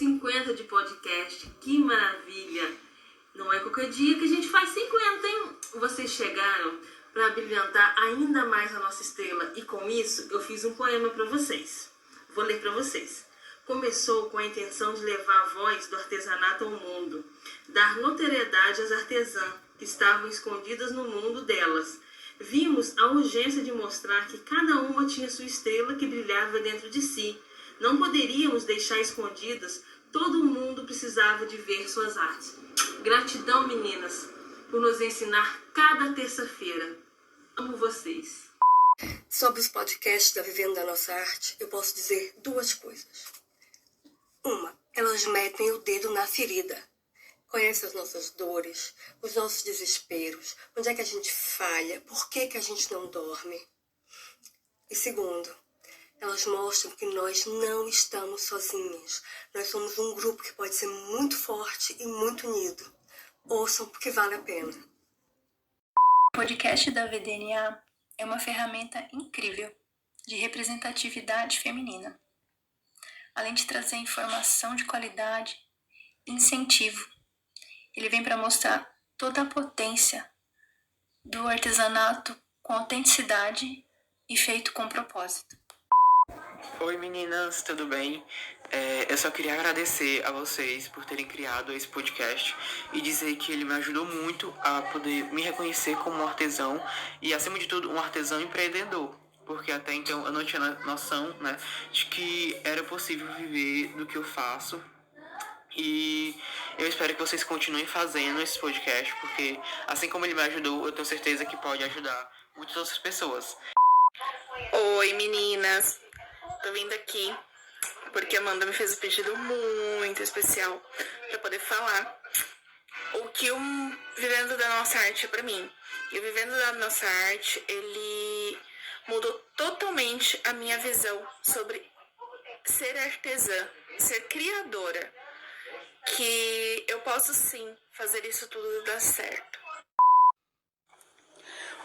50 de podcast, que maravilha! Não é qualquer dia que a gente faz 50, hein? Vocês chegaram para brilhantar ainda mais a nossa estrela e com isso eu fiz um poema para vocês. Vou ler para vocês. Começou com a intenção de levar a voz do artesanato ao mundo, dar notoriedade às artesãs que estavam escondidas no mundo delas. Vimos a urgência de mostrar que cada uma tinha sua estrela que brilhava dentro de si. Não poderíamos deixar escondidas, todo mundo precisava de ver suas artes. Gratidão, meninas, por nos ensinar cada terça-feira. Amo vocês. Sobre os podcasts da Vivendo da Nossa Arte, eu posso dizer duas coisas. Uma, elas metem o dedo na ferida. Conhecem as nossas dores, os nossos desesperos, onde é que a gente falha, por que a gente não dorme. E segundo, elas mostram que nós não estamos sozinhas. Nós somos um grupo que pode ser muito forte e muito unido. Ouçam porque vale a pena. O podcast da VDNA é uma ferramenta incrível de representatividade feminina. Além de trazer informação de qualidade e incentivo, ele vem para mostrar toda a potência do artesanato com autenticidade e feito com propósito. Oi meninas, tudo bem? Eu só queria agradecer a vocês por terem criado esse podcast e dizer que ele me ajudou muito a poder me reconhecer como um artesão e, acima de tudo, um artesão empreendedor. Porque até então eu não tinha noção, né, de que era possível viver do que eu faço. E eu espero que vocês continuem fazendo esse podcast, porque assim como ele me ajudou, eu tenho certeza que pode ajudar muitas outras pessoas. Oi meninas, tô vindo aqui porque a Amanda me fez um pedido muito especial para poder falar o que o Vivendo da Nossa Arte é para mim. E o Vivendo da Nossa Arte, ele mudou totalmente a minha visão sobre ser artesã, ser criadora, que eu posso sim fazer isso tudo dar certo.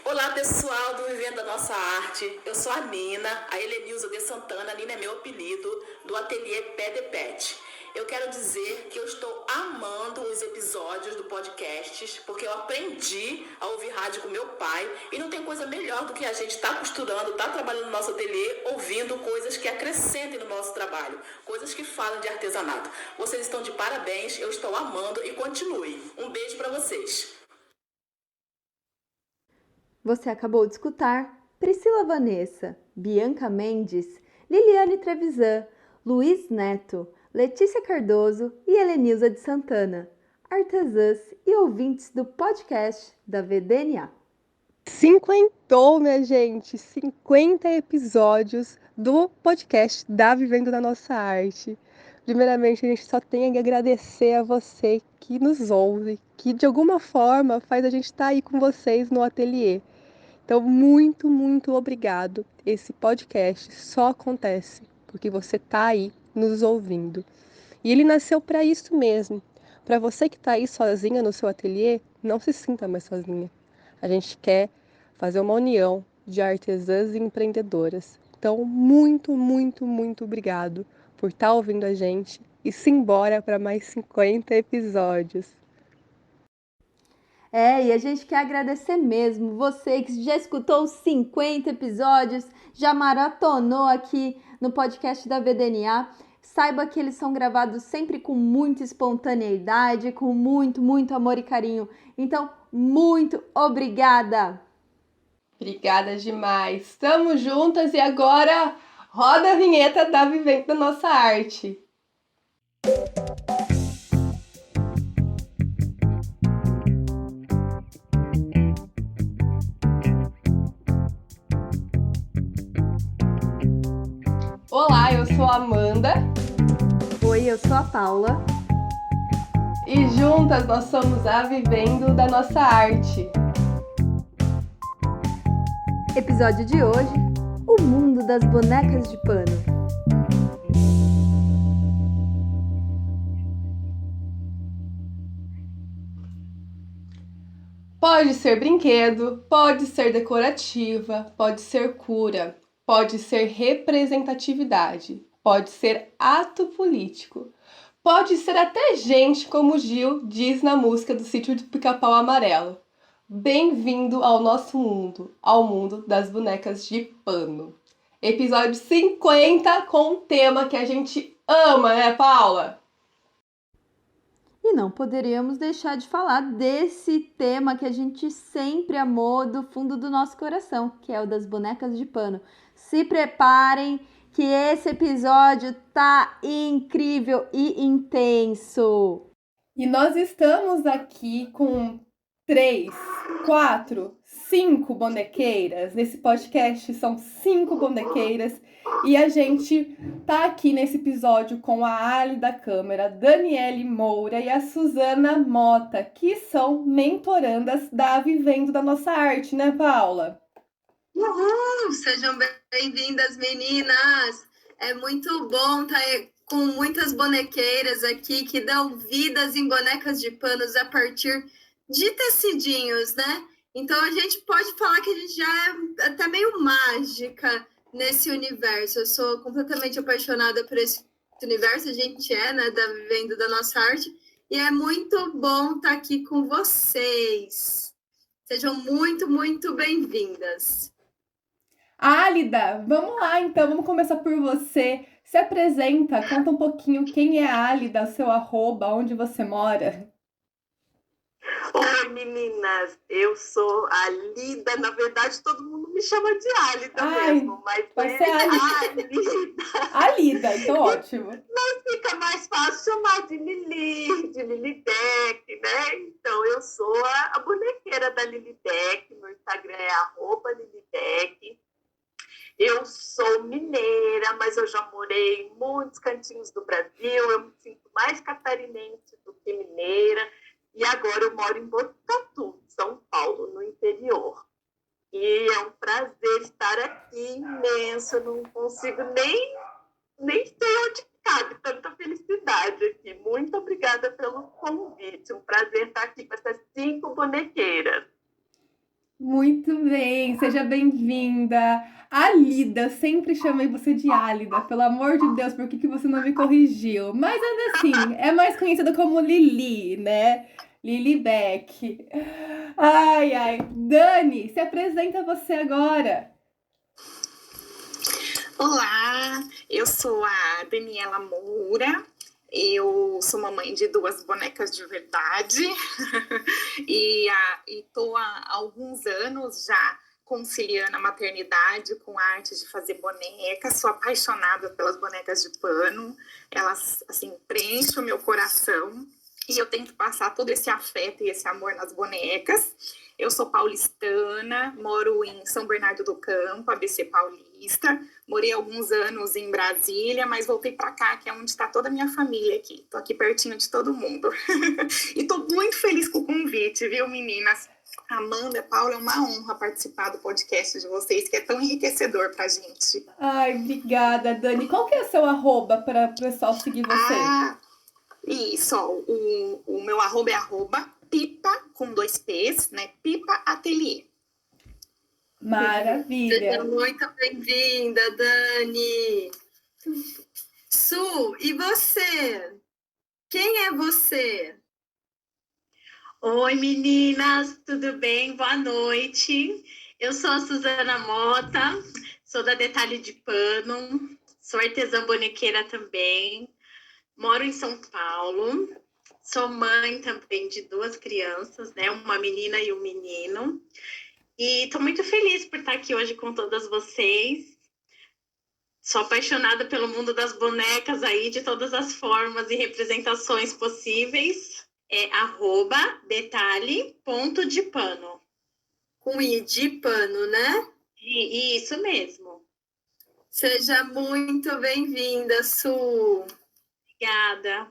Olá pessoal do Vivendo a Nossa Arte, eu sou a Nina, a Helenilza de Santana. A Nina é meu apelido, do ateliê Pé de Pet. Eu quero dizer que eu estou amando os episódios do podcast, porque eu aprendi a ouvir rádio com meu pai e não tem coisa melhor do que a gente estar costurando, estar trabalhando no nosso ateliê, ouvindo coisas que acrescentem no nosso trabalho, coisas que falam de artesanato. Vocês estão de parabéns, eu estou amando e continue. Um beijo para vocês. Você acabou de escutar Priscila Vanessa, Bianca Mendes, Liliane Trevisan, Luiz Neto, Letícia Cardoso e Helenilza de Santana, artesãs e ouvintes do podcast da VDNA. Cinquentou, minha gente! 50 episódios do podcast da Vivendo da Nossa Arte. Primeiramente, a gente só tem que agradecer a você que nos ouve, que de alguma forma faz a gente estar aí com vocês no ateliê. Então, muito, muito obrigado. Esse podcast só acontece porque você está aí nos ouvindo. E ele nasceu para isso mesmo. Para você que está aí sozinha no seu ateliê, não se sinta mais sozinha. A gente quer fazer uma união de artesãs e empreendedoras. Então, muito, muito, muito obrigado por estar ouvindo a gente e simbora para mais 50 episódios. E a gente quer agradecer mesmo você que já escutou os 50 episódios, já maratonou aqui no podcast da VDNA. Saiba que eles são gravados sempre com muita espontaneidade, com muito, muito amor e carinho. Então, muito obrigada! Obrigada demais! Estamos juntas e agora roda a vinheta da Vivendo da Nossa Arte. Olá, eu sou a Amanda. Oi, eu sou a Paula. E juntas nós somos a Vivendo da Nossa Arte. Episódio de hoje, o mundo das bonecas de pano. Pode ser brinquedo, pode ser decorativa, pode ser cura, pode ser representatividade, pode ser ato político, Pode ser até gente, como o Gil diz na música do Sítio do Pica-Pau Amarelo. Bem-vindo ao nosso mundo, ao mundo das bonecas de pano. Episódio 50 com um tema que a gente ama, né, Paula? E não poderíamos deixar de falar desse tema que a gente sempre amou do fundo do nosso coração, que é o das bonecas de pano. Se preparem que esse episódio tá incrível e intenso. E nós estamos aqui com 3, 4, 5 bonequeiras. Nesse podcast são 5 bonequeiras. E a gente tá aqui nesse episódio com a Ali da câmera, Daniele Moura e a Suzana Mota, que são mentorandas da Vivendo da Nossa Arte, né, Paula? Uhul! Sejam bem-vindas, meninas! É muito bom estar com muitas bonequeiras aqui que dão vidas em bonecas de panos a partir de tecidinhos, né? Então a gente pode falar que a gente já é até meio mágica nesse universo. Eu sou completamente apaixonada por esse universo, a gente né, da Vivendo da Nossa Arte, e é muito bom estar aqui com vocês. Sejam muito, muito bem-vindas. Álida, vamos lá então, vamos começar por você. Se apresenta, conta um pouquinho quem é a Álida, seu arroba, onde você mora. Oi, meninas, eu sou a Lida, na verdade todo mundo me chama de Álida mesmo, mas vai ser Álida. Álida, então ótimo. Mas fica mais fácil chamar de Lili, de Lilibeck, né? Então eu sou a bonequeira da Lilibeck, meu Instagram é @Lilibeck. Eu sou mineira, mas eu já morei em muitos cantinhos do Brasil, eu me sinto mais catarinense do que mineira. E agora eu moro em Botucatu, São Paulo, no interior. E é um prazer estar aqui imenso. Eu não consigo nem sei onde cabe tanta felicidade aqui. Muito obrigada pelo convite. Um prazer estar aqui com essas 5 bonequeiras. Muito bem, seja bem-vinda. Álida, sempre chamei você de Álida, pelo amor de Deus, por que você não me corrigiu? Mas ainda assim, é mais conhecida como Lili, né? Lilibeck. Ai, ai. Dani, se apresenta você agora. Olá, eu sou a Daniela Moura, eu sou mamãe de 2 bonecas de verdade e estou há alguns anos já conciliando a maternidade com a arte de fazer bonecas, sou apaixonada pelas bonecas de pano, elas assim preenchem o meu coração. E eu tento passar todo esse afeto e esse amor nas bonecas. Eu sou paulistana, moro em São Bernardo do Campo, ABC Paulista. Morei alguns anos em Brasília, mas voltei para cá, que é onde está toda a minha família aqui. Estou aqui pertinho de todo mundo. E estou muito feliz com o convite, viu, meninas? Amanda, Paula, é uma honra participar do podcast de vocês, que é tão enriquecedor para a gente. Ai, obrigada, Dani. Qual que é o seu arroba para o pessoal seguir você? Isso, o meu arroba é @pipa, com 2 P's, né? Pipa Ateliê. Maravilha. Seja muito bem-vinda, Dani. Su, e você? Quem é você? Oi, meninas, tudo bem? Boa noite. Eu sou a Suzana Mota, sou da Detalhe de Pano, sou artesã bonequeira também. Moro em São Paulo, sou mãe também de 2 crianças, né? Uma menina e um menino. E estou muito feliz por estar aqui hoje com todas vocês. Sou apaixonada pelo mundo das bonecas aí, de todas as formas e representações possíveis. É @detalhe.depano. Com I de pano, né? Isso mesmo. Seja muito bem-vinda, Su. Obrigada.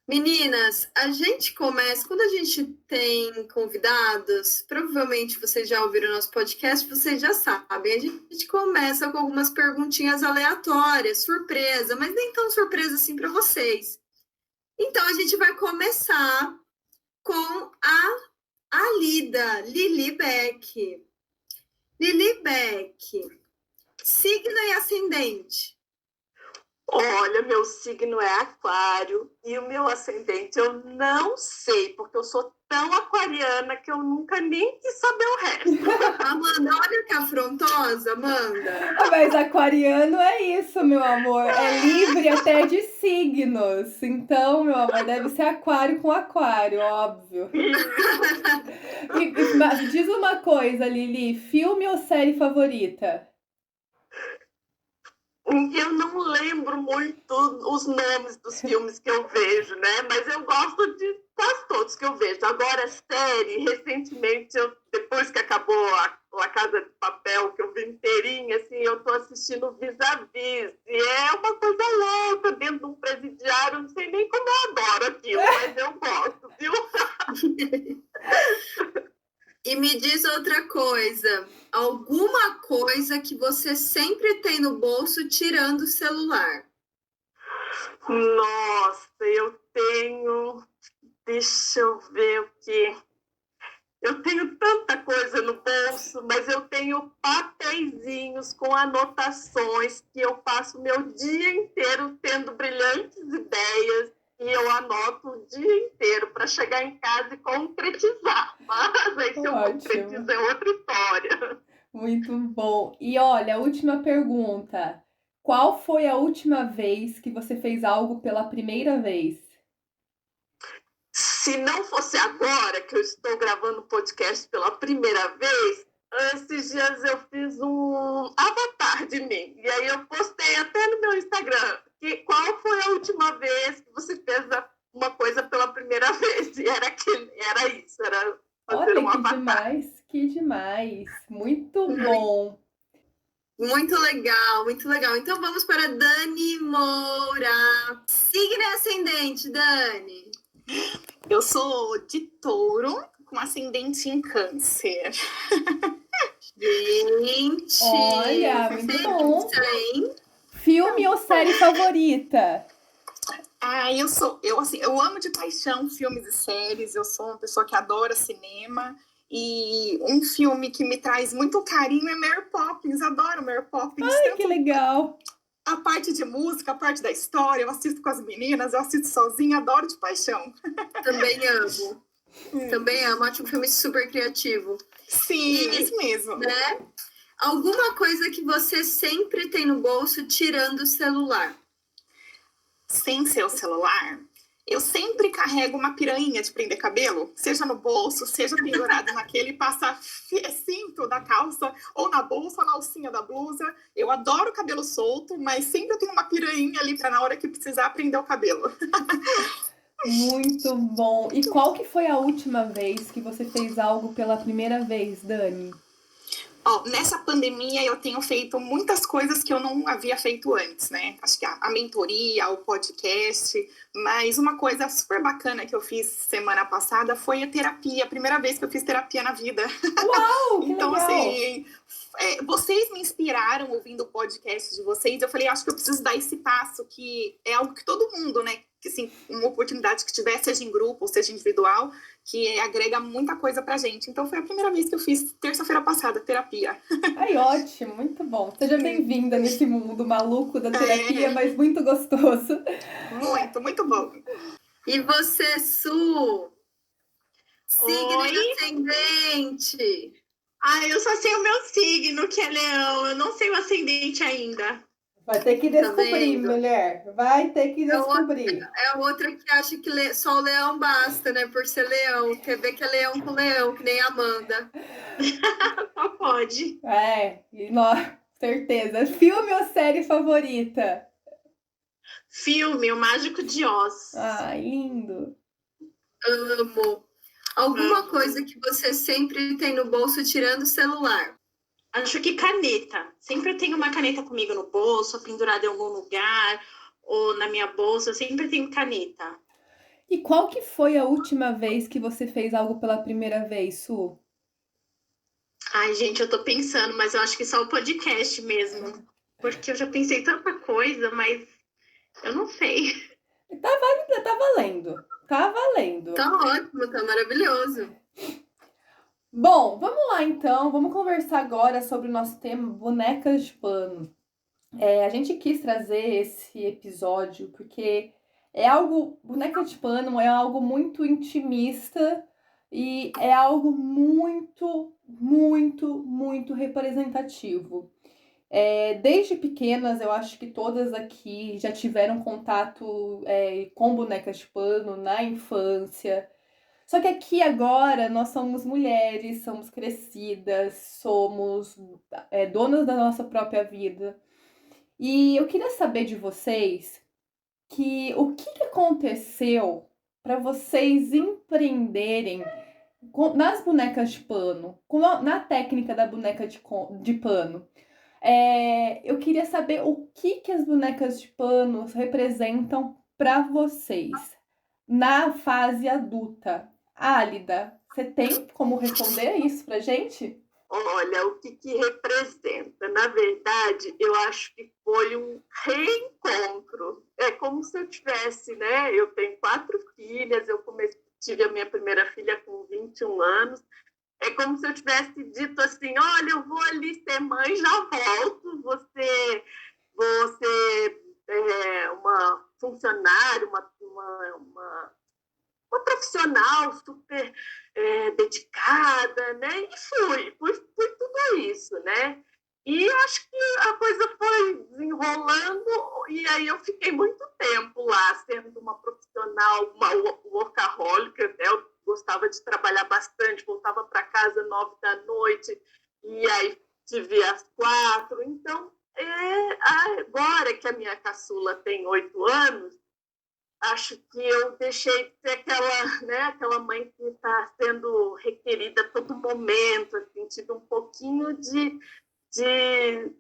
Meninas, a gente começa, quando a gente tem convidados, provavelmente vocês já ouviram o nosso podcast, vocês já sabem, a gente começa com algumas perguntinhas aleatórias, surpresa, mas nem tão surpresa assim para vocês. Então, a gente vai começar com a Lida, Lilibeck. Lilibeck, signo e ascendente. Olha, meu signo é aquário e o meu ascendente eu não sei, porque eu sou tão aquariana que eu nunca nem quis saber o resto. Amanda, olha que afrontosa, Amanda. Mas aquariano é isso, meu amor. É livre até de signos. Então, meu amor, deve ser aquário com aquário, óbvio. Mas diz uma coisa, Lili. Filme ou série favorita? Eu não lembro muito os nomes dos filmes que eu vejo, né? Mas eu gosto de quase todos que eu vejo. Agora, série, recentemente, depois que acabou a La Casa de Papel, que eu vi inteirinha, assim, eu tô assistindo Vis-a-Vis. E é uma coisa louca dentro de um presidiário. Não sei nem como eu adoro aquilo, mas eu gosto, viu? E me diz outra coisa, alguma coisa que você sempre tem no bolso tirando o celular? Nossa, eu tenho... Deixa eu ver o que... Eu tenho tanta coisa no bolso, mas eu tenho papeizinhos com anotações que eu passo meu dia inteiro tendo brilhantes ideias e eu anoto o dia inteiro para chegar em casa e concretizar. Mas aí se eu concretizo é outra história. Muito bom. E olha, última pergunta. Qual foi a última vez que você fez algo pela primeira vez? Se não fosse agora que eu estou gravando o podcast pela primeira vez, esses dias eu fiz um avatar de mim. E aí eu postei até no meu Instagram. Qual foi a última vez que você fez uma coisa pela primeira vez? E era isso, era fazer um avatar. Que demais. Muito bom. Muito legal, muito legal. Então vamos para Dani Moura. Signo e ascendente, Dani. Eu sou de touro, com ascendente em câncer. Gente! Olha, muito bom. Filme ou série favorita? Eu amo de paixão filmes e séries. Eu sou uma pessoa que adora cinema. E um filme que me traz muito carinho é Mary Poppins. Adoro Mary Poppins. Ai, que legal! A parte de música, a parte da história, eu assisto com as meninas, eu assisto sozinha, adoro de paixão. Também amo. Também amo. Acho um filme super criativo. Sim, isso mesmo. Né? Alguma coisa que você sempre tem no bolso tirando o celular? Sem ser o celular, eu sempre carrego uma piranha de prender cabelo, seja no bolso, seja pendurado naquele passa-cinto da calça, ou na bolsa, ou na alcinha da blusa. Eu adoro cabelo solto, mas sempre eu tenho uma piranha ali para na hora que precisar prender o cabelo. Muito bom. E qual que foi a última vez que você fez algo pela primeira vez, Dani? Nessa pandemia eu tenho feito muitas coisas que eu não havia feito antes, né? Acho que a mentoria, o podcast, mas uma coisa super bacana que eu fiz semana passada foi a terapia, a primeira vez que eu fiz terapia na vida. Uau, que então, legal. assim, vocês me inspiraram ouvindo o podcast de vocês, eu falei, acho que eu preciso dar esse passo, que é algo que todo mundo, né? Que, assim, uma oportunidade que tiver, seja em grupo ou seja individual, que agrega muita coisa pra gente. Então foi a primeira vez que eu fiz, terça-feira passada, terapia. Ai, ótimo, muito bom. Seja bem-vinda nesse mundo maluco da terapia, mas muito gostoso. Muito, muito bom. E você, Su? Signo e ascendente. Eu só sei o meu signo, que é leão. Eu não sei o ascendente ainda. Vai ter que descobrir, mulher. Vai ter que descobrir. É outra que acha que só o leão basta, né? Por ser leão. Quer ver que é leão com leão, que nem a Amanda. Só pode. Certeza. Filme ou série favorita? Filme, O Mágico de Oz. Ai, lindo. Amo. Alguma coisa que você sempre tem no bolso tirando o celular? Acho que caneta. Sempre eu tenho uma caneta comigo no bolso, pendurada em algum lugar, ou na minha bolsa, eu sempre tenho caneta. E qual que foi a última vez que você fez algo pela primeira vez, Su? Ai, gente, eu tô pensando, mas eu acho que só o podcast mesmo. Porque eu já pensei tanta coisa, mas eu não sei. Tá valendo. Tá valendo. Tá ótimo, tá maravilhoso. Bom, vamos lá então, vamos conversar agora sobre o nosso tema bonecas de pano. A gente quis trazer esse episódio porque boneca de pano é algo muito intimista e é algo muito, muito, muito representativo. Desde pequenas, eu acho que todas aqui já tiveram contato com bonecas de pano na infância. Só que aqui agora nós somos mulheres, somos crescidas, somos donas da nossa própria vida. E eu queria saber de vocês o que aconteceu para vocês empreenderem nas bonecas de pano, na técnica da boneca de pano. Eu queria saber o que as bonecas de pano representam para vocês na fase adulta. Álida, você tem como responder isso pra gente? Olha, o que representa? Na verdade, eu acho que foi um reencontro. É como se eu tivesse, né? Eu tenho 4 filhas, tive a minha primeira filha com 21 anos. É como se eu tivesse dito assim, olha, eu vou ali ser mãe, já volto, você é uma funcionária, uma profissional super dedicada, né? E fui tudo isso, né? E acho que a coisa foi desenrolando e aí eu fiquei muito tempo lá, sendo uma profissional, uma workaholic, né? Eu gostava de trabalhar bastante, voltava para casa 9 da noite e aí tive às 4. Então, agora que a minha caçula tem 8 anos, acho que eu deixei de ser aquela mãe que está sendo requerida a todo momento, assim, tive um pouquinho de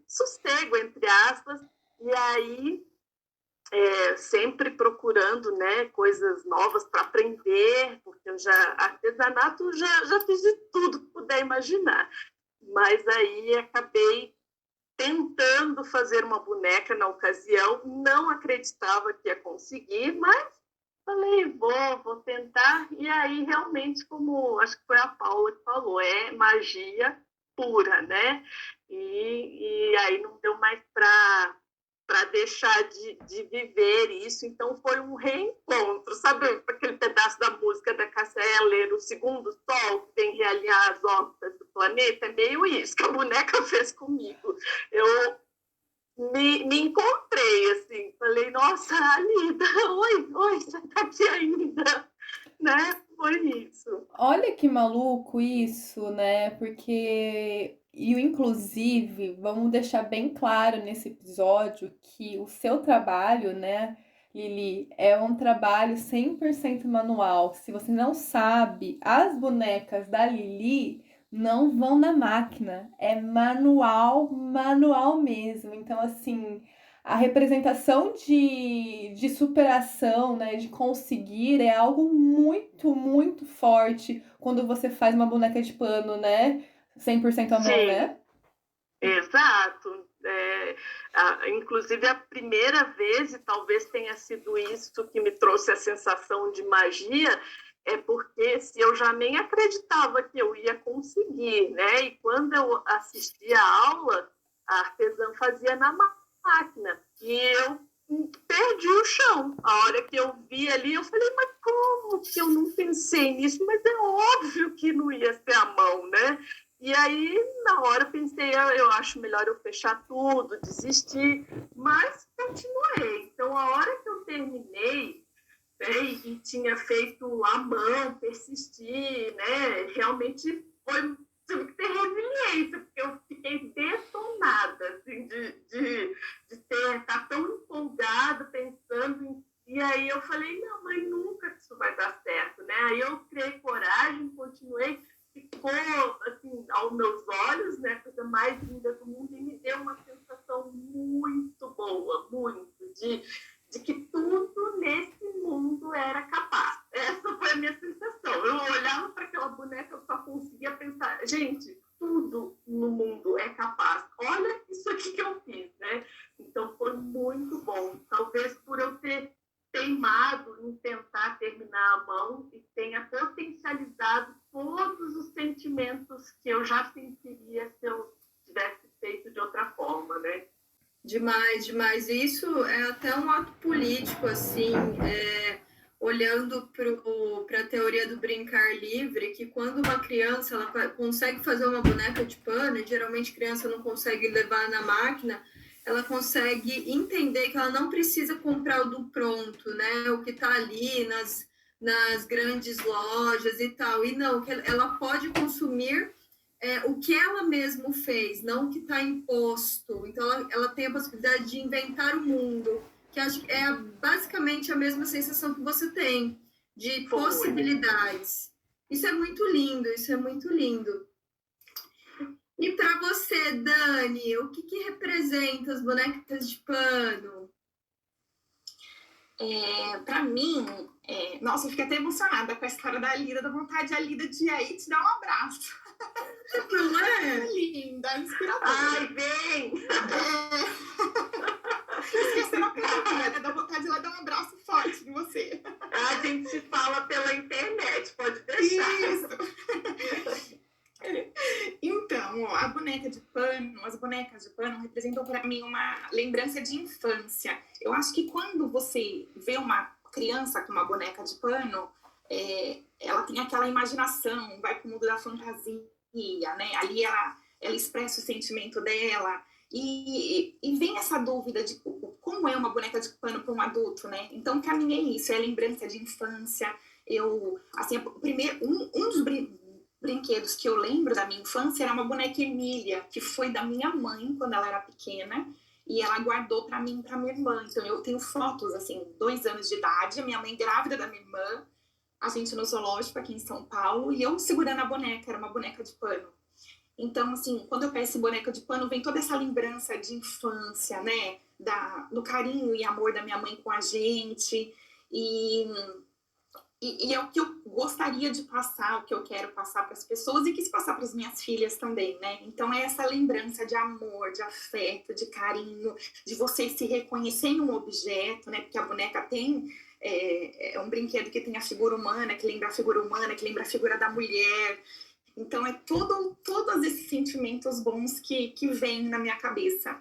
sossego, entre aspas, e aí sempre procurando, né, coisas novas para aprender, porque artesanato já fiz de tudo que puder imaginar, mas aí acabei tentando fazer uma boneca na ocasião, não acreditava que ia conseguir, mas falei, vou tentar, e aí realmente, como acho que foi a Paula que falou, é magia pura, né? E aí não deu mais para deixar de viver isso, então foi um reencontro, sabe aquele pedaço da música da Cássia Eller, O Segundo Sol, que tem realinhar as órbitas do planeta? É meio isso que a boneca fez comigo. Eu me encontrei, assim, falei, nossa, Alida, oi, você tá aqui ainda, né? Foi isso. Olha que maluco isso, né? Porque, inclusive, vamos deixar bem claro nesse episódio que o seu trabalho, né, Lili, é um trabalho 100% manual. Se você não sabe, as bonecas da Lili não vão na máquina, é manual, manual mesmo. Então, assim, a representação de superação, né, de conseguir, é algo muito, muito forte quando você faz uma boneca de pano, né? 100% à mão, Sim, né? exato. Inclusive, a primeira vez, e talvez tenha sido isso que me trouxe a sensação de magia, é porque se eu já nem acreditava que eu ia conseguir, né? E quando eu assistia a aula, a artesã fazia na máquina e eu perdi o chão. A hora que eu vi ali, eu falei, mas como que eu não pensei nisso? Mas é óbvio que não ia ser a mão, né? E aí, na hora, eu pensei, eu acho melhor eu fechar tudo, desistir, mas continuei. Então, a hora que eu terminei, né, e tinha feito à mão, persistir, né, realmente tive que ter resiliência, porque eu fiquei detonada, assim, de estar tão empolgada, pensando e aí eu falei, não, mas nunca que isso vai dar certo, né? Aí eu criei coragem, continuei, ficou, assim, aos meus olhos, né, a coisa mais linda do mundo, e me deu uma sensação muito boa, muito, de que tudo nesse mundo era capaz. Essa foi a minha sensação. Eu olhava para aquela boneca, eu só conseguia pensar, gente, tudo no mundo é capaz. Olha isso aqui que eu fiz, né? Então foi muito bom. Talvez por eu ter teimado em tentar terminar a mão e tenha potencializado todos os sentimentos que eu já sentiria se eu tivesse feito de outra forma, né? Demais, demais. Isso é até um ato político, assim, olhando para a teoria do brincar livre, que quando uma criança ela consegue fazer uma boneca de pano, e geralmente criança não consegue levar na máquina, ela consegue entender que ela não precisa comprar o do pronto, né? O que está ali nas grandes lojas e tal. E não, que ela pode consumir o que ela mesma fez, não o que está imposto. Então, ela tem a possibilidade de inventar o mundo, que acho que é basicamente a mesma sensação que você tem, de possibilidades. Isso é muito lindo, isso é muito lindo. E para você, Dani, o que representa as bonecas de pano? Para mim, nossa, eu fiquei até emocionada com a história da Lida, da vontade da Lida de ir aí te dar um abraço. Não é? Linda, inspiradora. Ai, vem! Esquecendo a palavra, né? Dá vontade de ela dar um abraço forte em você. A gente se fala pela internet, pode deixar. Isso. Então, ó, as bonecas de pano representam para mim uma lembrança de infância. Eu acho que quando você vê uma criança com uma boneca de pano, ela tem aquela imaginação, vai para o mundo da fantasia, né? Ali ela expressa o sentimento dela e vem essa dúvida de como é uma boneca de pano para um adulto, né? Então, para mim é isso, é lembrança de infância. Um dos brinquedos que eu lembro da minha infância era uma boneca Emília, que foi da minha mãe quando ela era pequena, e ela guardou para mim e para minha irmã. Então eu tenho fotos, assim, 2 anos de idade, a minha mãe grávida da minha irmã, a gente no zoológico aqui em São Paulo, e eu segurando a boneca, era uma boneca de pano. Então, assim, quando eu penso em boneca de pano, vem toda essa lembrança de infância, né? Do carinho e amor da minha mãe com a gente, e é o que eu gostaria de passar, o que eu quero passar para as pessoas e quis passar para as minhas filhas também, né? Então é essa lembrança de amor, de afeto, de carinho, de você se reconhecer em um objeto, né? Porque a boneca tem é um brinquedo que tem a figura humana, que lembra a figura humana, que lembra a figura da mulher. Então é todos esses sentimentos bons que vêm na minha cabeça.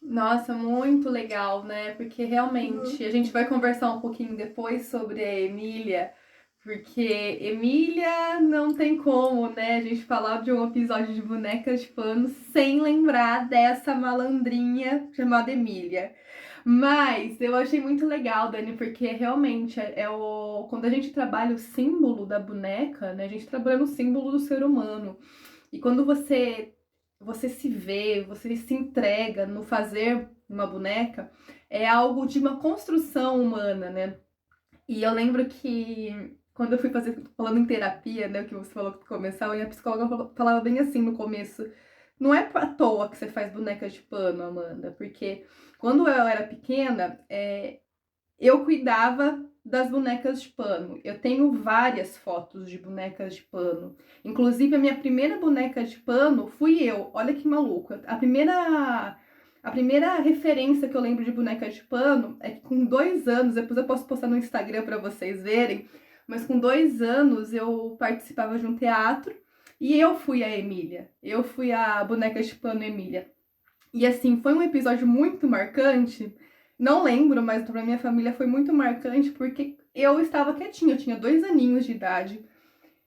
Nossa, muito legal, né? Porque realmente a gente vai conversar um pouquinho depois sobre a Emília, porque Emília não tem como, né? A gente falar de um episódio de bonecas de pano sem lembrar dessa malandrinha chamada Emília. Mas eu achei muito legal, Dani, porque realmente quando a gente trabalha o símbolo da boneca, né? A gente trabalha no símbolo do ser humano. E quando você se vê, você se entrega no fazer uma boneca, é algo de uma construção humana, né? E eu lembro que quando eu fui falando em terapia, né, o que você falou que começava, e a psicóloga falava bem assim no começo, não é à toa que você faz boneca de pano, Amanda, porque quando eu era pequena, eu cuidava das bonecas de pano. Eu tenho várias fotos de bonecas de pano. Inclusive, a minha primeira boneca de pano fui eu. Olha que maluco. A primeira referência que eu lembro de boneca de pano é que com 2 anos, depois eu posso postar no Instagram para vocês verem, mas com 2 anos eu participava de um teatro e eu fui a Emília. Eu fui a boneca de pano Emília. E assim, foi um episódio muito marcante. Não lembro, mas pra minha família foi muito marcante porque eu estava quietinha, eu tinha 2 aninhos de idade.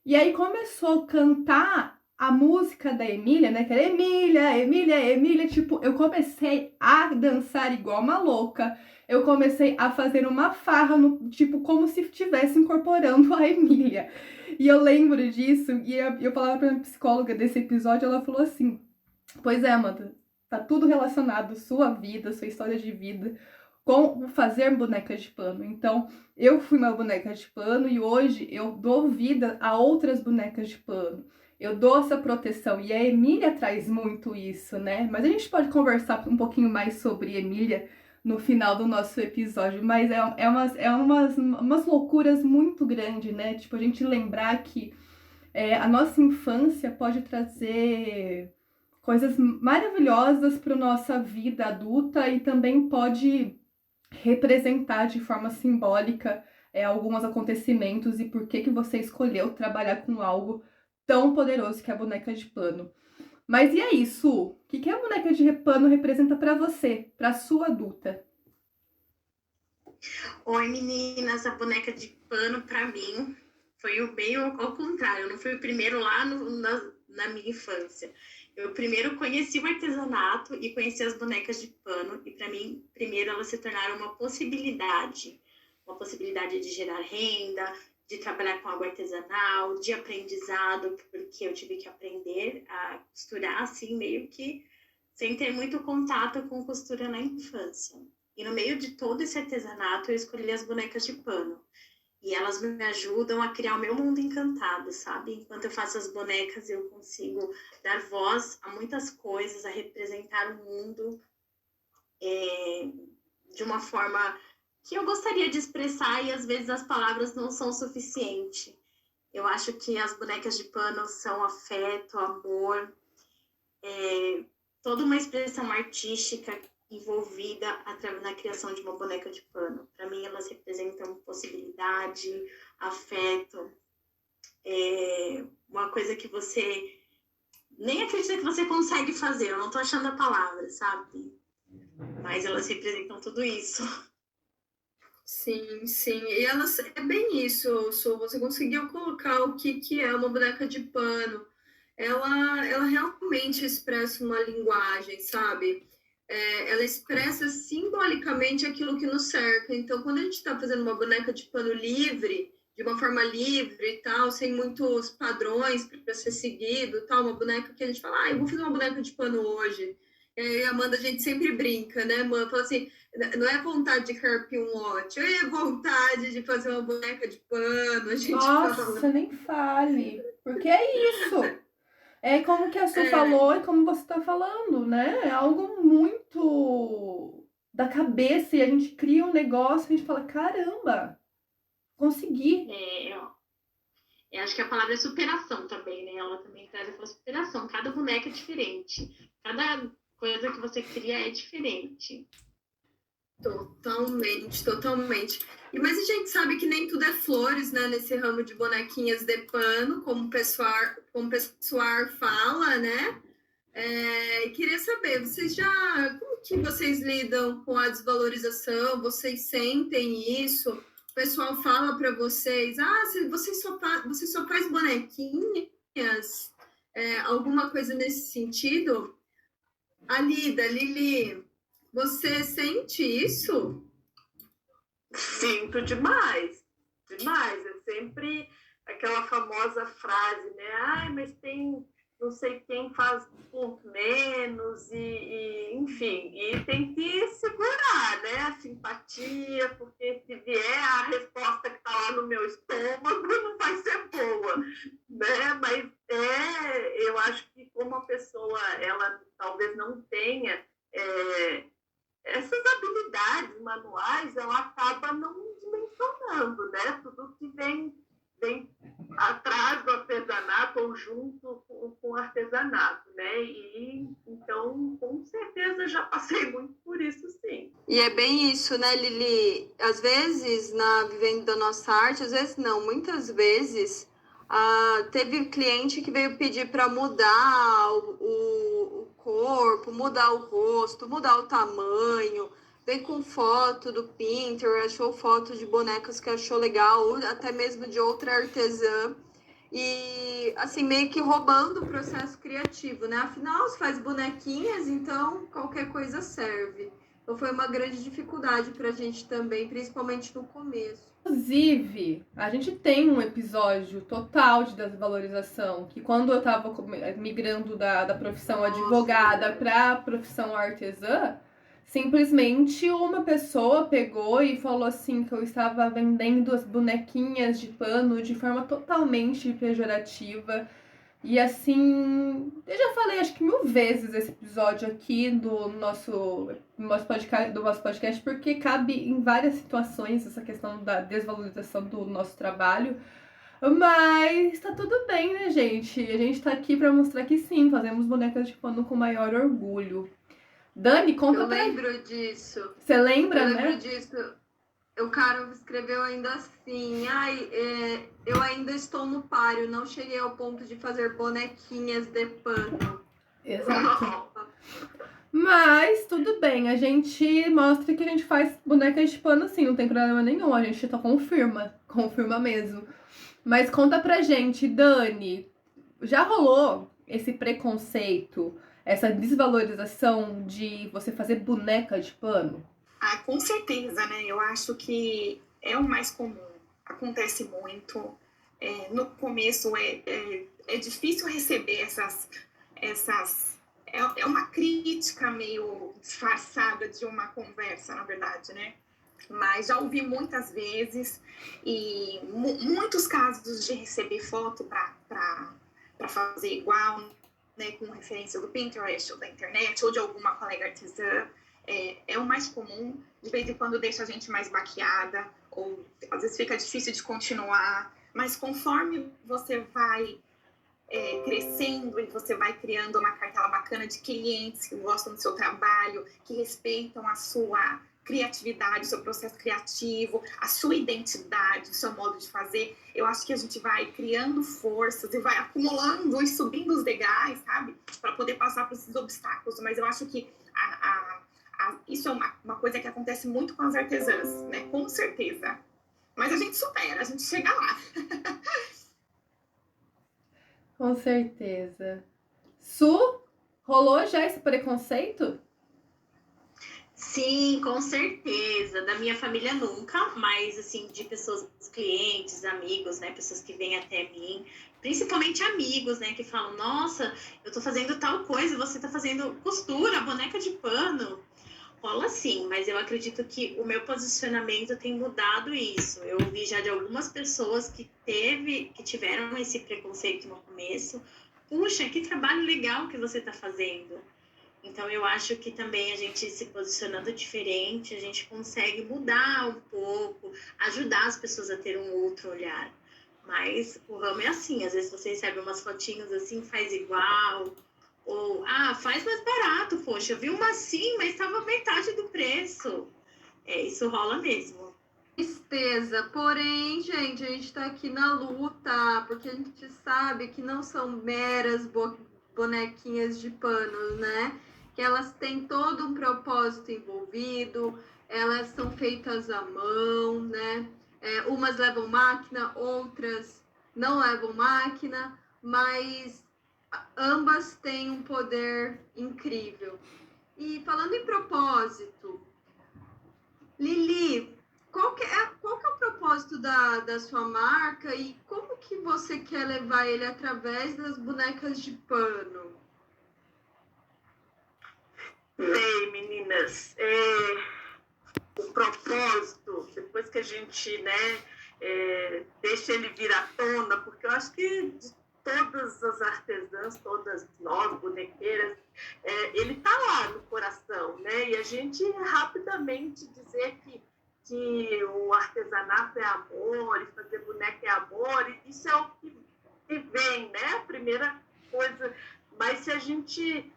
E aí começou a cantar a música da Emília, né? Que era Emília, Emília, Emília. Tipo, eu comecei a dançar igual uma louca. Eu comecei a fazer uma farra, tipo, como se estivesse incorporando a Emília. E eu lembro disso, e eu falava pra minha psicóloga desse episódio, ela falou assim, pois é, Amanda, tá tudo relacionado, sua vida, sua história de vida, com fazer bonecas de pano. Então, eu fui uma boneca de pano e hoje eu dou vida a outras bonecas de pano. Eu dou essa proteção e a Emília traz muito isso, né? Mas a gente pode conversar um pouquinho mais sobre Emília no final do nosso episódio, mas umas loucuras muito grandes, né? Tipo, a gente lembrar que a nossa infância pode trazer coisas maravilhosas para a nossa vida adulta e também pode representar de forma simbólica alguns acontecimentos e por que você escolheu trabalhar com algo tão poderoso que é a boneca de pano. Mas e aí, Su? O que a boneca de pano representa pra você, pra sua adulta? Oi, meninas, a boneca de pano pra mim foi o meio ao contrário. Eu não fui o primeiro lá na minha infância. Eu primeiro conheci o artesanato e conheci as bonecas de pano. E para mim, primeiro elas se tornaram uma possibilidade de gerar renda, de trabalhar com algo artesanal, de aprendizado, porque eu tive que aprender a costurar assim, meio que sem ter muito contato com costura na infância. E no meio de todo esse artesanato, eu escolhi as bonecas de pano. E elas me ajudam a criar o meu mundo encantado, sabe? Enquanto eu faço as bonecas, eu consigo dar voz a muitas coisas, a representar o mundo de uma forma que eu gostaria de expressar e às vezes as palavras não são suficientes. Eu acho que as bonecas de pano são afeto, amor, toda uma expressão artística envolvida na criação de uma boneca de pano. Para mim, elas representam possibilidade, afeto, uma coisa que você nem acredita que você consegue fazer. Eu não tô achando a palavra, sabe? Mas elas representam tudo isso. Sim, sim. E elas, é bem isso, Su. Você conseguiu colocar o que é uma boneca de pano. Ela realmente expressa uma linguagem, sabe? Ela expressa simbolicamente aquilo que nos cerca. Então, quando a gente está fazendo uma boneca de pano livre, de uma forma livre e tal, sem muitos padrões para ser seguido, tal, uma boneca que a gente fala, eu vou fazer uma boneca de pano hoje. E a Amanda, a gente sempre brinca, né, mãe? Fala assim, não é vontade de carpir um lote, é vontade de fazer uma boneca de pano. A gente Nossa, nem fale. Porque é isso. É como que a Su falou e como você tá falando, né? É algo muito da cabeça e a gente cria um negócio e a gente fala, caramba, consegui. Eu acho que a palavra é superação também, né? Ela também traz aquela superação. Cada boneca é diferente. Cada coisa que você cria é diferente. Totalmente, totalmente. Mas a gente sabe que nem tudo é flores, né? Nesse ramo de bonequinhas de pano, como o pessoal fala, né? Queria saber, como que vocês lidam com a desvalorização? Vocês sentem isso? O pessoal fala para vocês, você só faz bonequinhas? Alguma coisa nesse sentido? Alida, Lili, você sente isso? Sinto demais, demais. É sempre aquela famosa frase, né? Mas tem não sei quem faz por menos, enfim, e tem que segurar, né? A simpatia, porque se vier a resposta que está lá no meu estômago, não vai ser boa, né? Mas eu acho que como a pessoa, ela talvez não tenha essas habilidades manuais, ela acaba não dimensionando, né? Tudo que vem atrás do artesanato ou junto com o artesanato, né? E então, com certeza, já passei muito por isso, sim. E é bem isso, né, Lili? Às vezes, vivendo da nossa arte, às vezes não, muitas vezes, teve cliente que veio pedir para mudar o corpo, mudar o rosto, mudar o tamanho, veio com foto do Pinterest, achou foto de bonecas que achou legal, até mesmo de outra artesã, e assim, meio que roubando o processo criativo, né? Afinal, se faz bonequinhas, então qualquer coisa serve. Então foi uma grande dificuldade pra gente também, principalmente no começo. Inclusive, a gente tem um episódio total de desvalorização, que quando eu tava migrando da profissão advogada para a profissão artesã, simplesmente uma pessoa pegou e falou assim que eu estava vendendo as bonequinhas de pano de forma totalmente pejorativa. E assim, eu já falei acho que 1000 vezes esse episódio aqui do nosso podcast, porque cabe em várias situações essa questão da desvalorização do nosso trabalho. Mas tá tudo bem, né, gente? A gente tá aqui pra mostrar que sim, fazemos bonecas de pano com maior orgulho. Dani, conta pra... Eu lembro disso. Você lembra, né? Eu lembro disso. O cara escreveu ainda assim, eu ainda estou no páreo, não cheguei ao ponto de fazer bonequinhas de pano. Exato. Mas tudo bem, a gente mostra que a gente faz bonecas de pano sim, não tem problema nenhum, a gente só confirma mesmo. Mas conta pra gente, Dani, já rolou esse preconceito, essa desvalorização de você fazer boneca de pano? Ah, com certeza, né? Eu acho que é o mais comum, acontece muito. No começo é difícil receber essas é uma crítica meio disfarçada de uma conversa, na verdade, né? Mas já ouvi muitas vezes e muitos casos de receber foto para fazer igual, né, com referência do Pinterest ou da internet ou de alguma colega artesã. É o mais comum, de vez em quando deixa a gente mais baqueada ou às vezes fica difícil de continuar, mas conforme você vai crescendo e você vai criando uma cartela bacana de clientes que gostam do seu trabalho, que respeitam a sua criatividade, o seu processo criativo, a sua identidade, o seu modo de fazer, eu acho que a gente vai criando forças e vai acumulando e subindo os degraus, sabe? Para poder passar por esses obstáculos. Mas eu acho que isso é uma coisa que acontece muito com as artesãs, né? Com certeza. Mas a gente supera, a gente chega lá. Com certeza. Su, rolou já esse preconceito? Sim, com certeza. Da minha família nunca, mas assim, de pessoas, clientes, amigos, né? Pessoas que vêm até mim, principalmente amigos, né? Que falam, nossa, eu tô fazendo tal coisa, você tá fazendo costura, boneca de pano. Rola sim, mas eu acredito que o meu posicionamento tem mudado isso. Eu ouvi já de algumas pessoas que tiveram esse preconceito no começo. Puxa, que trabalho legal que você está fazendo. Então eu acho que também a gente se posicionando diferente, a gente consegue mudar um pouco, ajudar as pessoas a ter um outro olhar. Mas o ramo é assim, às vezes você recebe umas fotinhos assim, faz igual. Ou, faz mais barato, poxa, eu vi uma assim, mas estava metade do preço. Isso rola mesmo. Tristeza, porém, gente, a gente tá aqui na luta, porque a gente sabe que não são meras bonequinhas de pano, né? Que elas têm todo um propósito envolvido, elas são feitas à mão, né? Umas levam máquina, outras não levam máquina, mas ambas têm um poder incrível. E falando em propósito, Lili, qual que é o propósito da sua marca e como que você quer levar ele através das bonecas de pano? Bem, meninas, o propósito, depois que a gente, deixa ele vir à tona, porque eu acho que de todas as artesãs, todas nós, bonequeiras, ele está lá no coração, né? E a gente rapidamente dizer que o artesanato é amor, e fazer boneca é amor, e isso é o que vem, né? A primeira coisa. Mas se a gente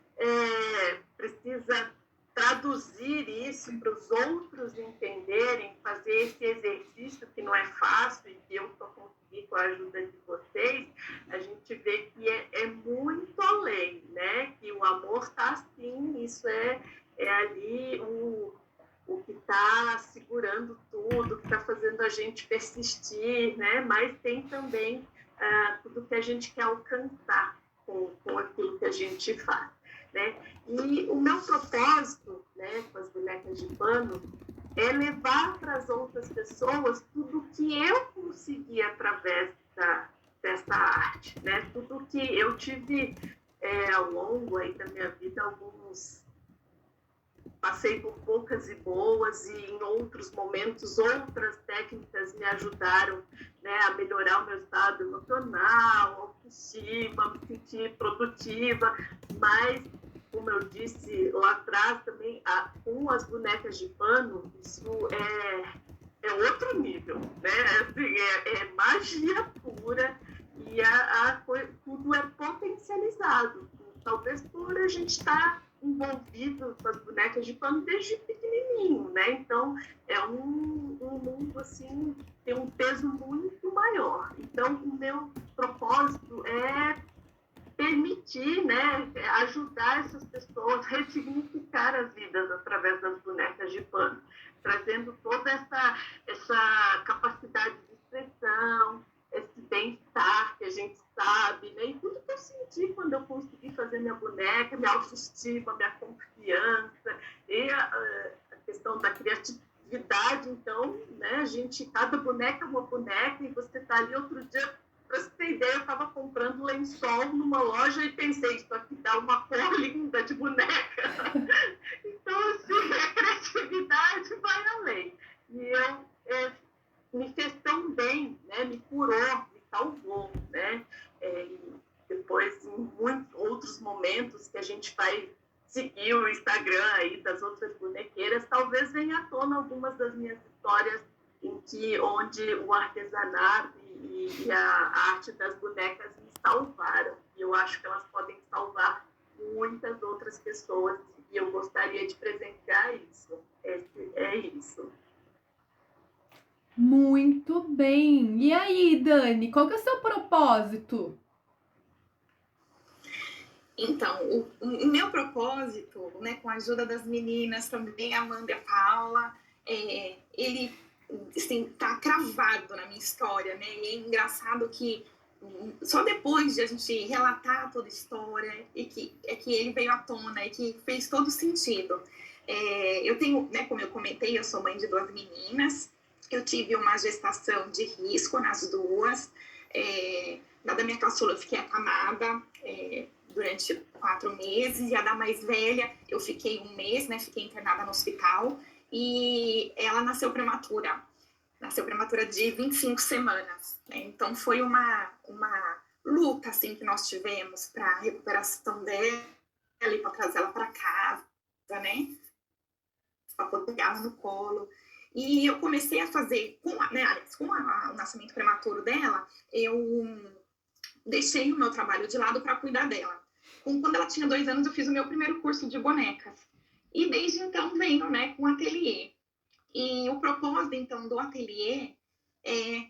precisa traduzir isso para os outros entenderem, fazer esse exercício que não é fácil e que eu estou conseguindo com a ajuda de vocês, a gente vê que é muito além, né? Que o amor está assim, isso é ali o que está segurando tudo, que está fazendo a gente persistir, né? Mas tem também tudo que a gente quer alcançar com aquilo que a gente faz, né? E o meu propósito, né, com as bonecas de pano é levar para as outras pessoas tudo que eu consegui através dessa arte, né? Tudo que eu tive ao longo aí da minha vida, passei por poucas e boas, e em outros momentos outras técnicas me ajudaram, né, a melhorar o meu estado emocional, autoestima, me sentir produtiva, mas, como eu disse lá atrás também, com as bonecas de pano, isso é outro nível, né? Assim, é magia pura e tudo é potencializado. Talvez por a gente estar envolvido com as bonecas de pano desde pequenininho, né? Então, é um mundo, assim, tem um peso muito maior. Então, o meu propósito é permitir permitir, né, ajudar essas pessoas a ressignificar as vidas através das bonecas de pano, trazendo toda essa capacidade de expressão, esse bem-estar que a gente sabe, né? E tudo que eu senti quando eu consegui fazer minha boneca, minha autoestima, minha confiança, e a questão da criatividade, então, né? Cada boneca é uma boneca, e você tá ali outro dia, para você ter ideia, eu estava comprando lençol numa loja e pensei, isso aqui dá uma cor linda de boneca. Então, assim, a criatividade vai além. E me fez tão bem, né? Me curou, me salvou, né? E depois, em muitos outros momentos que a gente vai seguir o Instagram aí das outras bonequeiras, talvez venha à tona algumas das minhas histórias onde o artesanato e a arte das bonecas me salvaram. E eu acho que elas podem salvar muitas outras pessoas, e eu gostaria de presentear isso. É isso. Muito bem. E aí, Dani, qual que é o seu propósito? Então, o meu propósito, né, com a ajuda das meninas, também a Amanda e a Paula, ele assim, tá cravado na minha história, né? E é engraçado que só depois de a gente relatar toda a história é que ele veio à tona e que fez todo sentido. Eu tenho, né, como eu comentei, eu sou mãe de 2 meninas. Eu tive uma gestação de risco nas duas. Na da minha caçula eu fiquei acamada durante 4 meses, e a da mais velha eu fiquei 1 mês, né? Fiquei internada no hospital, e ela nasceu prematura de 25 semanas, né? Então foi uma luta assim que nós tivemos para a recuperação dela e para trazer ela para casa, né? Para poder pegar ela no colo. E eu comecei a fazer, com o nascimento prematuro dela, eu deixei o meu trabalho de lado para cuidar dela. Quando ela tinha 2 anos, eu fiz o meu primeiro curso de bonecas. E desde então venho, né, com o ateliê. E o propósito, então, do ateliê é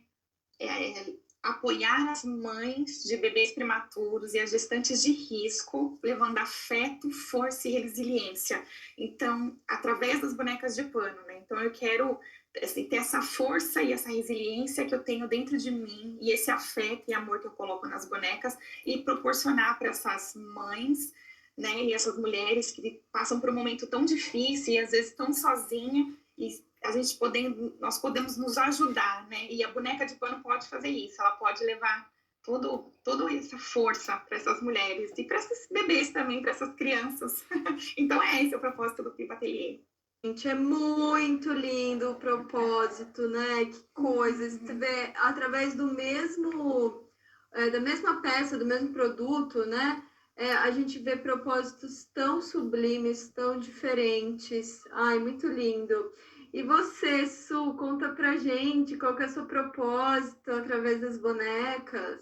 apoiar as mães de bebês prematuros e as gestantes de risco, levando afeto, força e resiliência. Então, através das bonecas de pano, né? Então, eu quero assim, ter essa força e essa resiliência que eu tenho dentro de mim, e esse afeto e amor que eu coloco nas bonecas, e proporcionar para essas mães, né, e essas mulheres que passam por um momento tão difícil e às vezes tão sozinha, e nós podemos nos ajudar, né? E a boneca de pano pode fazer isso, ela pode levar toda essa força para essas mulheres e para esses bebês também, para essas crianças. Então esse o propósito do Pipa Ateliê. Gente, é muito lindo o propósito, né? Que coisa, você vê através da mesma peça, do mesmo produto, né? A gente vê propósitos tão sublimes, tão diferentes. Ai, muito lindo. E você, Su, conta pra gente qual que é o seu propósito através das bonecas?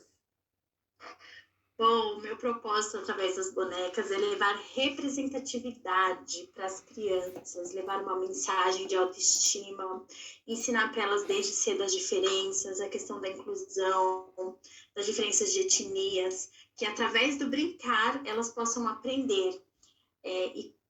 Bom, meu propósito através das bonecas é levar representatividade para as crianças, levar uma mensagem de autoestima, ensinar para elas desde cedo as diferenças, a questão da inclusão, das diferenças de etnias, que através do brincar elas possam aprender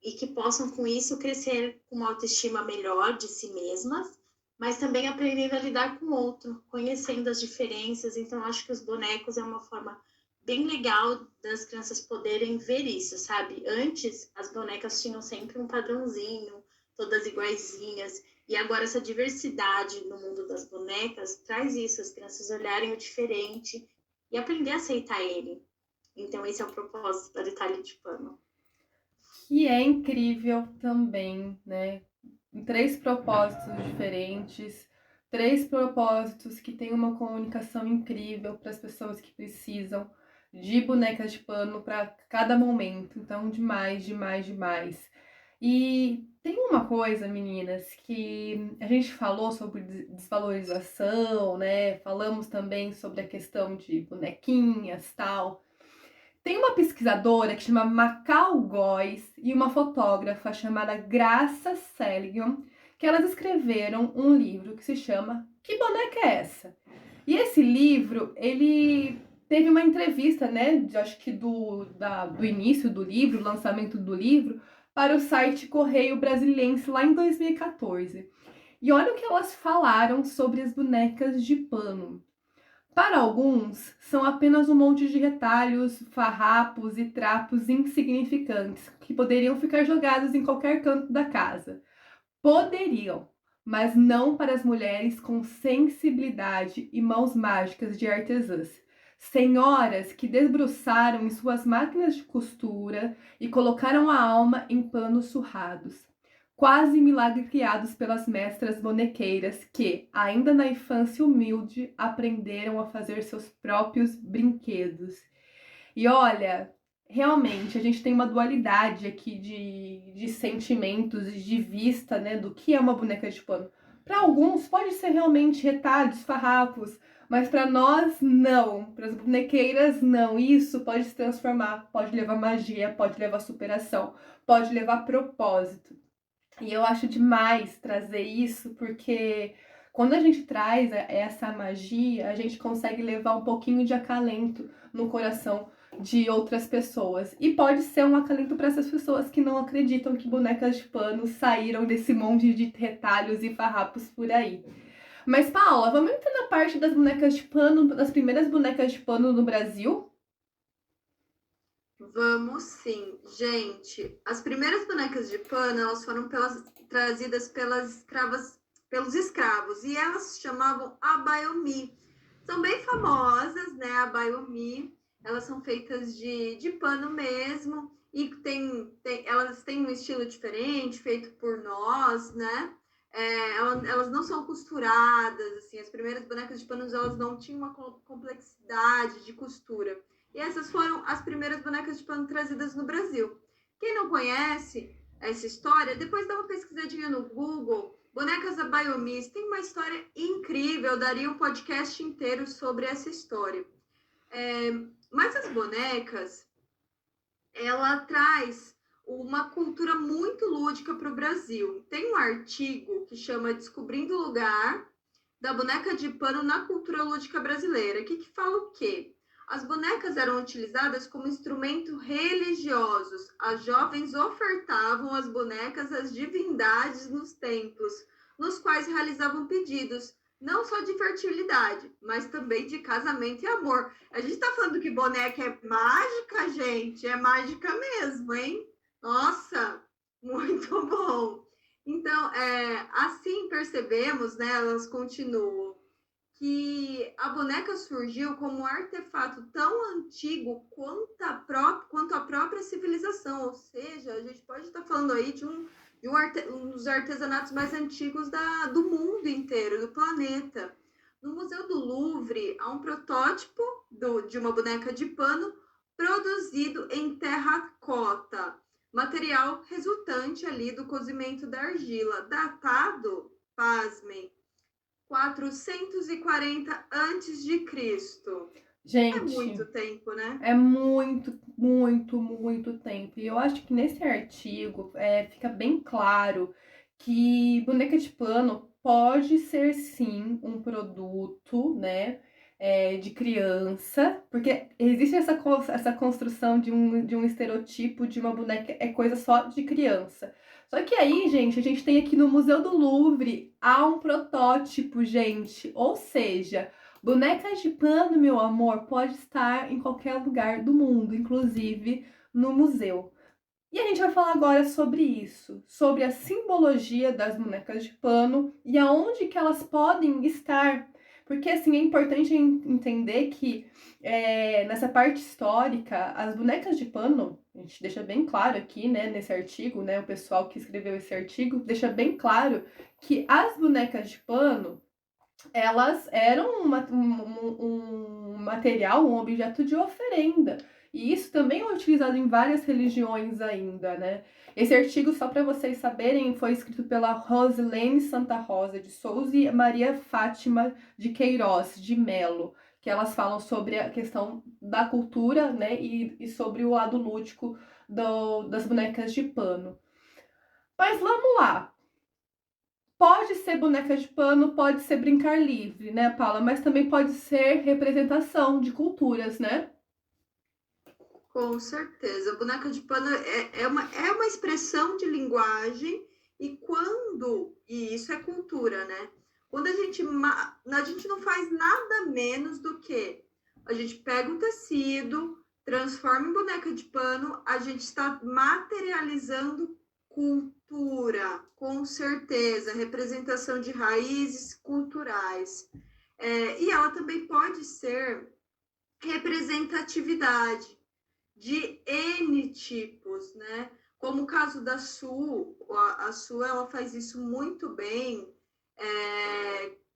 e que possam com isso crescer com uma autoestima melhor de si mesmas, mas também aprendendo a lidar com o outro, conhecendo as diferenças. Então acho que os bonecos é uma forma bem legal das crianças poderem ver isso, sabe? Antes, as bonecas tinham sempre um padrãozinho, todas iguaizinhas, e agora essa diversidade no mundo das bonecas traz isso, as crianças olharem o diferente e aprender a aceitar ele. Então esse é o propósito da Detalhe de Pano. Que é incrível também, né? 3 propósitos diferentes, 3 propósitos que têm uma comunicação incrível para as pessoas que precisam de bonecas de pano para cada momento. Então, demais. E tem uma coisa, meninas, que a gente falou sobre desvalorização, né? Falamos também sobre a questão de bonequinhas e tal. Tem uma pesquisadora que chama Macau Góes e uma fotógrafa chamada Graça Seligman, que elas escreveram um livro que se chama Que Boneca é Essa? E esse livro, ele teve uma entrevista, né, acho que do início do livro, lançamento do livro, para o site Correio Brasiliense lá em 2014. E olha o que elas falaram sobre as bonecas de pano. Para alguns, são apenas um monte de retalhos, farrapos e trapos insignificantes que poderiam ficar jogados em qualquer canto da casa. Poderiam, mas não para as mulheres com sensibilidade e mãos mágicas de artesãs. Senhoras que debruçaram em suas máquinas de costura e colocaram a alma em panos surrados. Quase milagre criados pelas mestras bonequeiras que, ainda na infância humilde, aprenderam a fazer seus próprios brinquedos. E olha, realmente, a gente tem uma dualidade aqui de sentimentos e de vista, né, do que é uma boneca de pano. Para alguns, pode ser realmente retalhos, farrapos, mas para nós, não. Para as bonequeiras, não. Isso pode se transformar, pode levar magia, pode levar superação, pode levar propósito. E eu acho demais trazer isso, porque quando a gente traz essa magia, a gente consegue levar um pouquinho de acalento no coração de outras pessoas. E pode ser um acalento para essas pessoas que não acreditam que bonecas de pano saíram desse monte de retalhos e farrapos por aí. Mas, Paula, vamos entrar na parte das bonecas de pano, das primeiras bonecas de pano no Brasil? Vamos sim. Gente, as primeiras bonecas de pano, elas foram trazidas pelos escravos, e elas se chamavam abaiomi. São bem famosas, né, abaiomi. Elas são feitas de pano mesmo, e elas têm um estilo diferente, feito por nós, né? Elas não são costuradas, assim, as primeiras bonecas de pano, elas não tinham uma complexidade de costura. E essas foram as primeiras bonecas de pano trazidas no Brasil. Quem não conhece essa história, depois dá uma pesquisadinha no Google, bonecas abaiomis, tem uma história incrível, eu daria um podcast inteiro sobre essa história. Mas as bonecas, ela traz uma cultura muito lúdica para o Brasil. Tem um artigo que chama Descobrindo o Lugar da Boneca de Pano na Cultura Lúdica Brasileira, que fala o quê? As bonecas eram utilizadas como instrumento religiosos. As jovens ofertavam as bonecas às divindades nos templos, nos quais realizavam pedidos, não só de fertilidade, mas também de casamento e amor. A gente tá falando que boneca é mágica, gente? É mágica mesmo, hein? Nossa, muito bom! Então, assim percebemos, né, elas continuam, que a boneca surgiu como um artefato tão antigo quanto a própria civilização. Ou seja, a gente pode estar falando aí de um dos artesanatos mais antigos do mundo inteiro, do planeta. No Museu do Louvre, há um protótipo de uma boneca de pano produzido em terracota, material resultante ali do cozimento da argila, datado, pasmem, 440 antes de Cristo. Gente, é muito tempo, né? É muito, muito, muito tempo. E eu acho que nesse artigo fica bem claro que boneca de pano pode ser sim um produto, né, de criança, porque existe essa construção de um estereotipo de uma boneca é coisa só de criança. Só que aí, gente, a gente tem aqui no Museu do Louvre, há um protótipo, gente. Ou seja, bonecas de pano, meu amor, pode estar em qualquer lugar do mundo, inclusive no museu. E a gente vai falar agora sobre isso, sobre a simbologia das bonecas de pano e aonde que elas podem estar. Porque, assim, é importante entender que nessa parte histórica, as bonecas de pano, a gente deixa bem claro aqui, né, nesse artigo, né, o pessoal que escreveu esse artigo deixa bem claro que as bonecas de pano, elas eram um material, um objeto de oferenda. E isso também é utilizado em várias religiões ainda, né? Esse artigo, só para vocês saberem, foi escrito pela Rosilene Santa Rosa de Souza e Maria Fátima de Queiroz de Melo, que elas falam sobre a questão da cultura, né? E sobre o lado lúdico das bonecas de pano. Mas vamos lá. Pode pode ser boneca de pano, pode ser brincar livre, né, Paula? Mas também pode ser representação de culturas, né? Com certeza. Boneca de pano é uma expressão de linguagem e isso é cultura, né? Quando a gente não faz nada menos do que a gente pega um tecido, transforma em boneca de pano, a gente está materializando cultura, com certeza, representação de raízes culturais. E ela também pode ser representatividade de N tipos, né? Como o caso da Su, a Su ela faz isso muito bem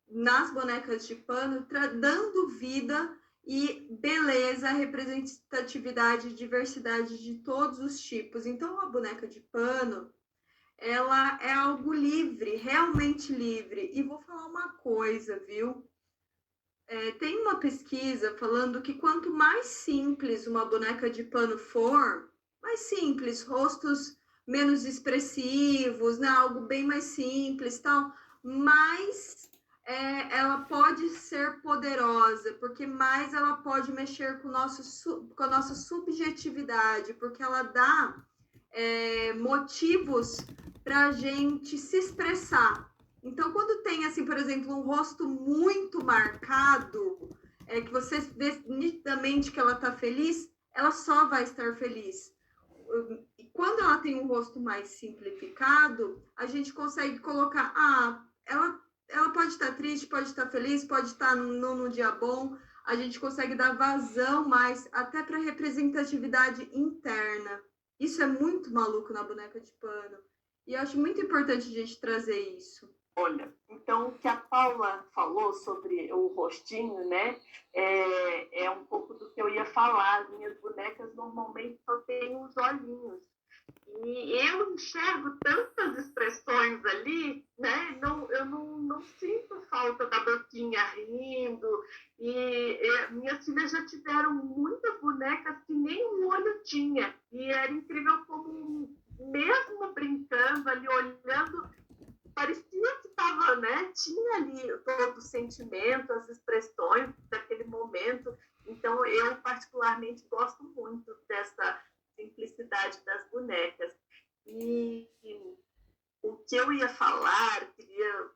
nas bonecas de pano, dando vida e beleza, representatividade, diversidade de todos os tipos. Então, a boneca de pano, ela é algo livre, realmente livre. E vou falar uma coisa, viu? Tem uma pesquisa falando que quanto mais simples uma boneca de pano for, mais simples, rostos menos expressivos, né? Algo bem mais simples, tal, mais ela pode ser poderosa, porque mais ela pode mexer com a nossa subjetividade, porque ela dá motivos para a gente se expressar. Então, quando tem, assim, por exemplo, um rosto muito marcado, que você vê nitidamente que ela está feliz, ela só vai estar feliz. E quando ela tem um rosto mais simplificado, a gente consegue colocar, ela pode estar triste, pode estar feliz, pode estar num dia bom, a gente consegue dar vazão mais, até para representatividade interna. Isso é muito maluco na boneca de pano. E eu acho muito importante a gente trazer isso. Olha, então o que a Paula falou sobre o rostinho, né, é um pouco do que eu ia falar. As minhas bonecas normalmente só têm os olhinhos. E eu enxergo tantas expressões ali, né, eu não sinto falta da boquinha rindo. E minhas filhas já tiveram muitas bonecas que nem um olho tinha. E era incrível como, mesmo brincando ali, olhando, parecia que estava, né? Tinha ali todo o sentimento, as expressões daquele momento. Então, eu particularmente gosto muito dessa simplicidade das bonecas. E o que eu ia falar, queria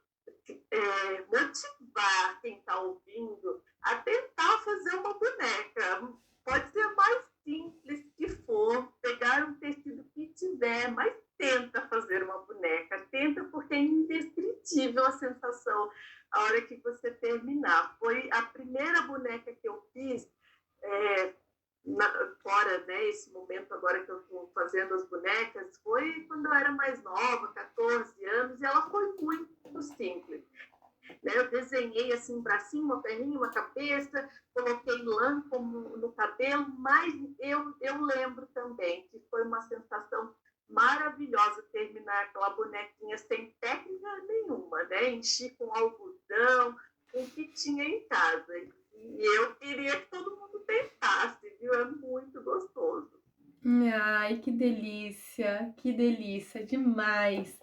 motivar quem está ouvindo a tentar fazer uma boneca. Pode ser a mais simples que for, pegar um tecido que tiver, mas tenta fazer uma boneca, tenta, porque é indescritível a sensação a hora que você terminar. Foi a primeira boneca que eu fiz, fora, né, esse momento agora que eu estou fazendo as bonecas, foi quando eu era mais nova, 14 anos, e ela foi muito simples. Eu desenhei assim um bracinho, uma perninha, uma cabeça, coloquei lã no cabelo, mas eu lembro também que foi uma sensação maravilhosa terminar aquela bonequinha sem técnica nenhuma, né? Enchi com algodão, com o que tinha em casa. E eu queria que todo mundo tentasse, viu? É muito gostoso. Ai, que delícia demais.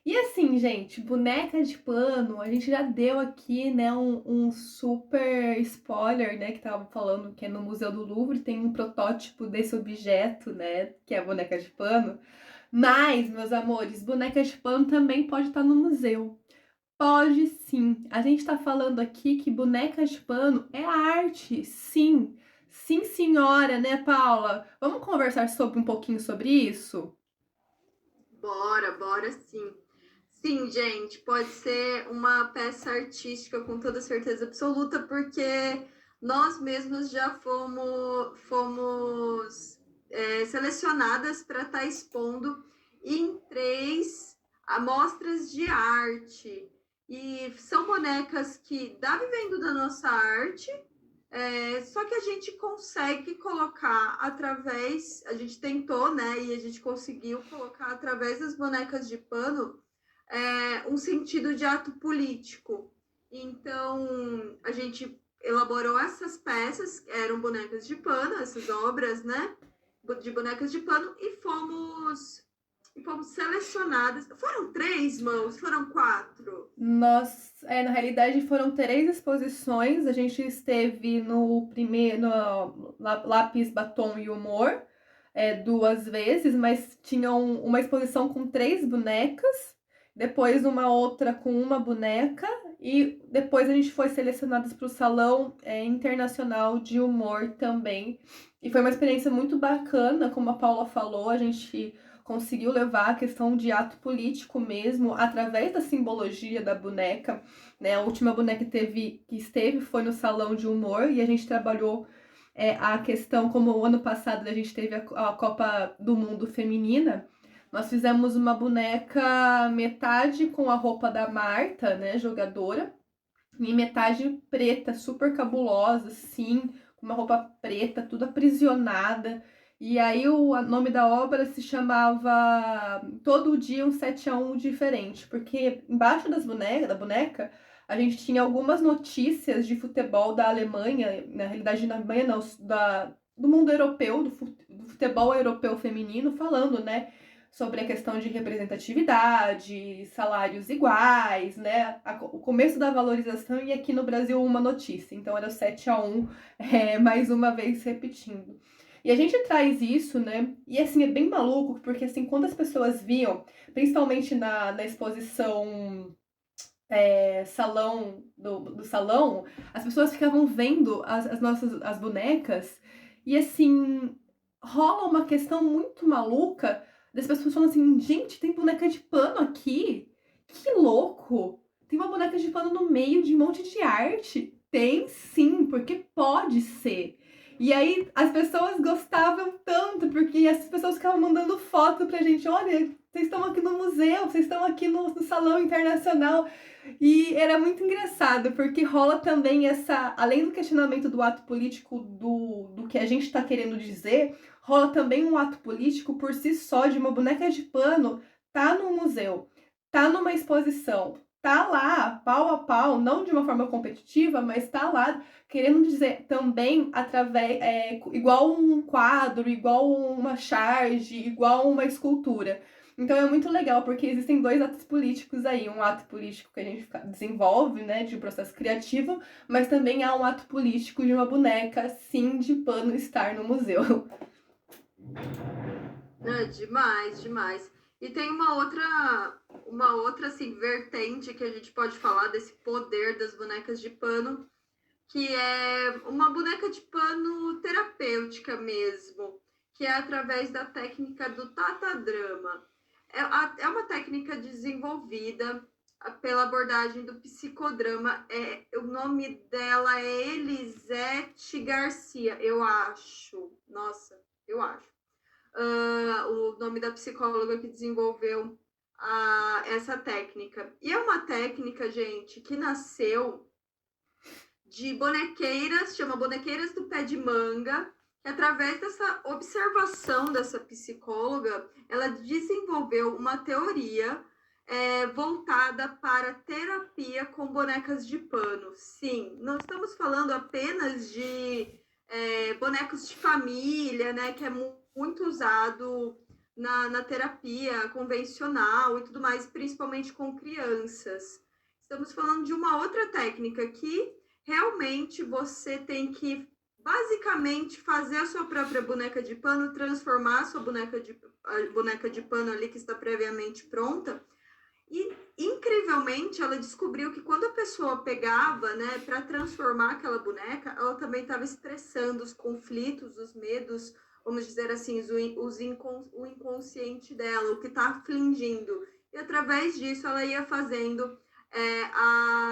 E assim, gente, boneca de pano, a gente já deu aqui, né, um super spoiler, né, que tava falando que é no Museu do Louvre, tem um protótipo desse objeto, né, que é a boneca de pano. Mas, meus amores, boneca de pano também pode estar no museu. Pode sim. A gente tá falando aqui que boneca de pano é arte, sim. Sim, senhora, né, Paula? Vamos conversar um pouquinho sobre isso? Bora sim. Sim, gente, pode ser uma peça artística com toda certeza absoluta, porque nós mesmos já fomos selecionadas para estar expondo em 3 amostras de arte. E são bonecas que dá vivendo da nossa arte, só que a gente consegue colocar através, a gente tentou, né, e a gente conseguiu colocar através das bonecas de pano um sentido de ato político. Então, a gente elaborou essas peças, eram bonecas de pano, essas obras, né, de bonecas de pano, e fomos e fomos selecionadas. Foram 3, mãos? Foram 4? Na realidade foram 3 exposições. A gente esteve no primeiro, no Lápis, Batom e Humor, 2 vezes, mas tinha uma exposição com 3 bonecas, depois uma outra com uma boneca, e depois a gente foi selecionadas para o Salão Internacional de Humor também. E foi uma experiência muito bacana, como a Paula falou, a gente conseguiu levar a questão de ato político mesmo, através da simbologia da boneca, né? A última boneca que esteve foi no Salão de Humor, e a gente trabalhou a questão, como o ano passado a gente teve a Copa do Mundo Feminina, nós fizemos uma boneca metade com a roupa da Marta, né, jogadora, e metade preta, super cabulosa, assim, com uma roupa preta, toda aprisionada. E aí o nome da obra se chamava Todo Dia um 7-1 Diferente, porque embaixo da boneca, a gente tinha algumas notícias de futebol da Alemanha, na realidade na Alemanha não, do mundo europeu, do futebol europeu feminino, falando, né, sobre a questão de representatividade, salários iguais, né, o começo da valorização, e aqui no Brasil uma notícia. Então era o 7-1, mais uma vez repetindo. E a gente traz isso, né, e assim, é bem maluco, porque assim, quando as pessoas viam, principalmente na exposição salão do salão, as pessoas ficavam vendo as bonecas, e assim, rola uma questão muito maluca das pessoas falando assim, gente, tem boneca de pano aqui? Que louco! Tem uma boneca de pano no meio de um monte de arte. Tem sim, porque pode ser. E aí as pessoas gostavam tanto, porque as pessoas ficavam mandando foto pra gente, olha, vocês estão aqui no museu, vocês estão aqui no Salão Internacional. E era muito engraçado, porque rola também além do questionamento do ato político, do que a gente está querendo dizer, rola também um ato político por si só, de uma boneca de pano tá no museu, tá numa exposição, tá lá, pau a pau, não de uma forma competitiva, mas tá lá querendo dizer também igual um quadro, igual uma charge, igual uma escultura. Então é muito legal, porque existem 2 atos políticos aí, um ato político que a gente desenvolve, né, de um processo criativo, mas também há um ato político de uma boneca, sim, de pano estar no museu. Demais, demais. E tem uma outra assim, vertente que a gente pode falar desse poder das bonecas de pano, que é uma boneca de pano terapêutica mesmo, que é através da técnica do tatadrama. É uma técnica desenvolvida pela abordagem do psicodrama. O nome dela é Elisete Garcia, eu acho. Nossa, eu acho. O nome da psicóloga que desenvolveu essa técnica. E é uma técnica, gente, que nasceu de bonequeiras, chama Bonequeiras do Pé de Manga, que através dessa observação dessa psicóloga, ela desenvolveu uma teoria voltada para terapia com bonecas de pano. Sim, não estamos falando apenas de bonecos de família, né, que é muito usado na terapia convencional e tudo mais, principalmente com crianças. Estamos falando de uma outra técnica que realmente você tem que basicamente fazer a sua própria boneca de pano, transformar a sua boneca de pano ali que está previamente pronta. E, incrivelmente, ela descobriu que quando a pessoa pegava, né, para transformar aquela boneca, ela também estava expressando os conflitos, os medos, vamos dizer assim, o inconsciente dela, o que está afligindo. E, através disso, ela ia fazendo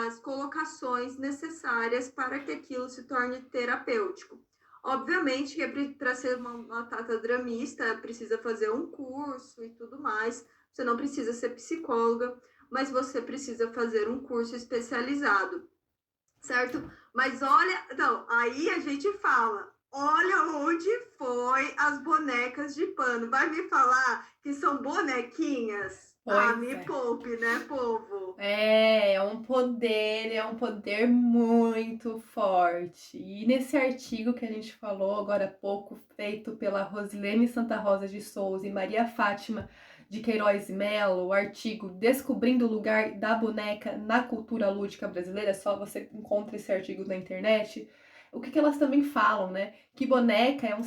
as colocações necessárias para que aquilo se torne terapêutico. Obviamente que para ser uma tatadramista precisa fazer um curso e tudo mais, você não precisa ser psicóloga, mas você precisa fazer um curso especializado, certo? Mas olha, não, aí a gente fala, olha onde foi as bonecas de pano, vai me falar que são bonequinhas? Me poupe, né, povo? É um poder muito forte. E nesse artigo que a gente falou agora há pouco, feito pela Rosilene Santa Rosa de Souza e Maria Fátima de Queiroz e Mello, o artigo Descobrindo o Lugar da Boneca na Cultura Lúdica Brasileira, só você encontra esse artigo na internet, o que elas também falam, né? Que boneca é um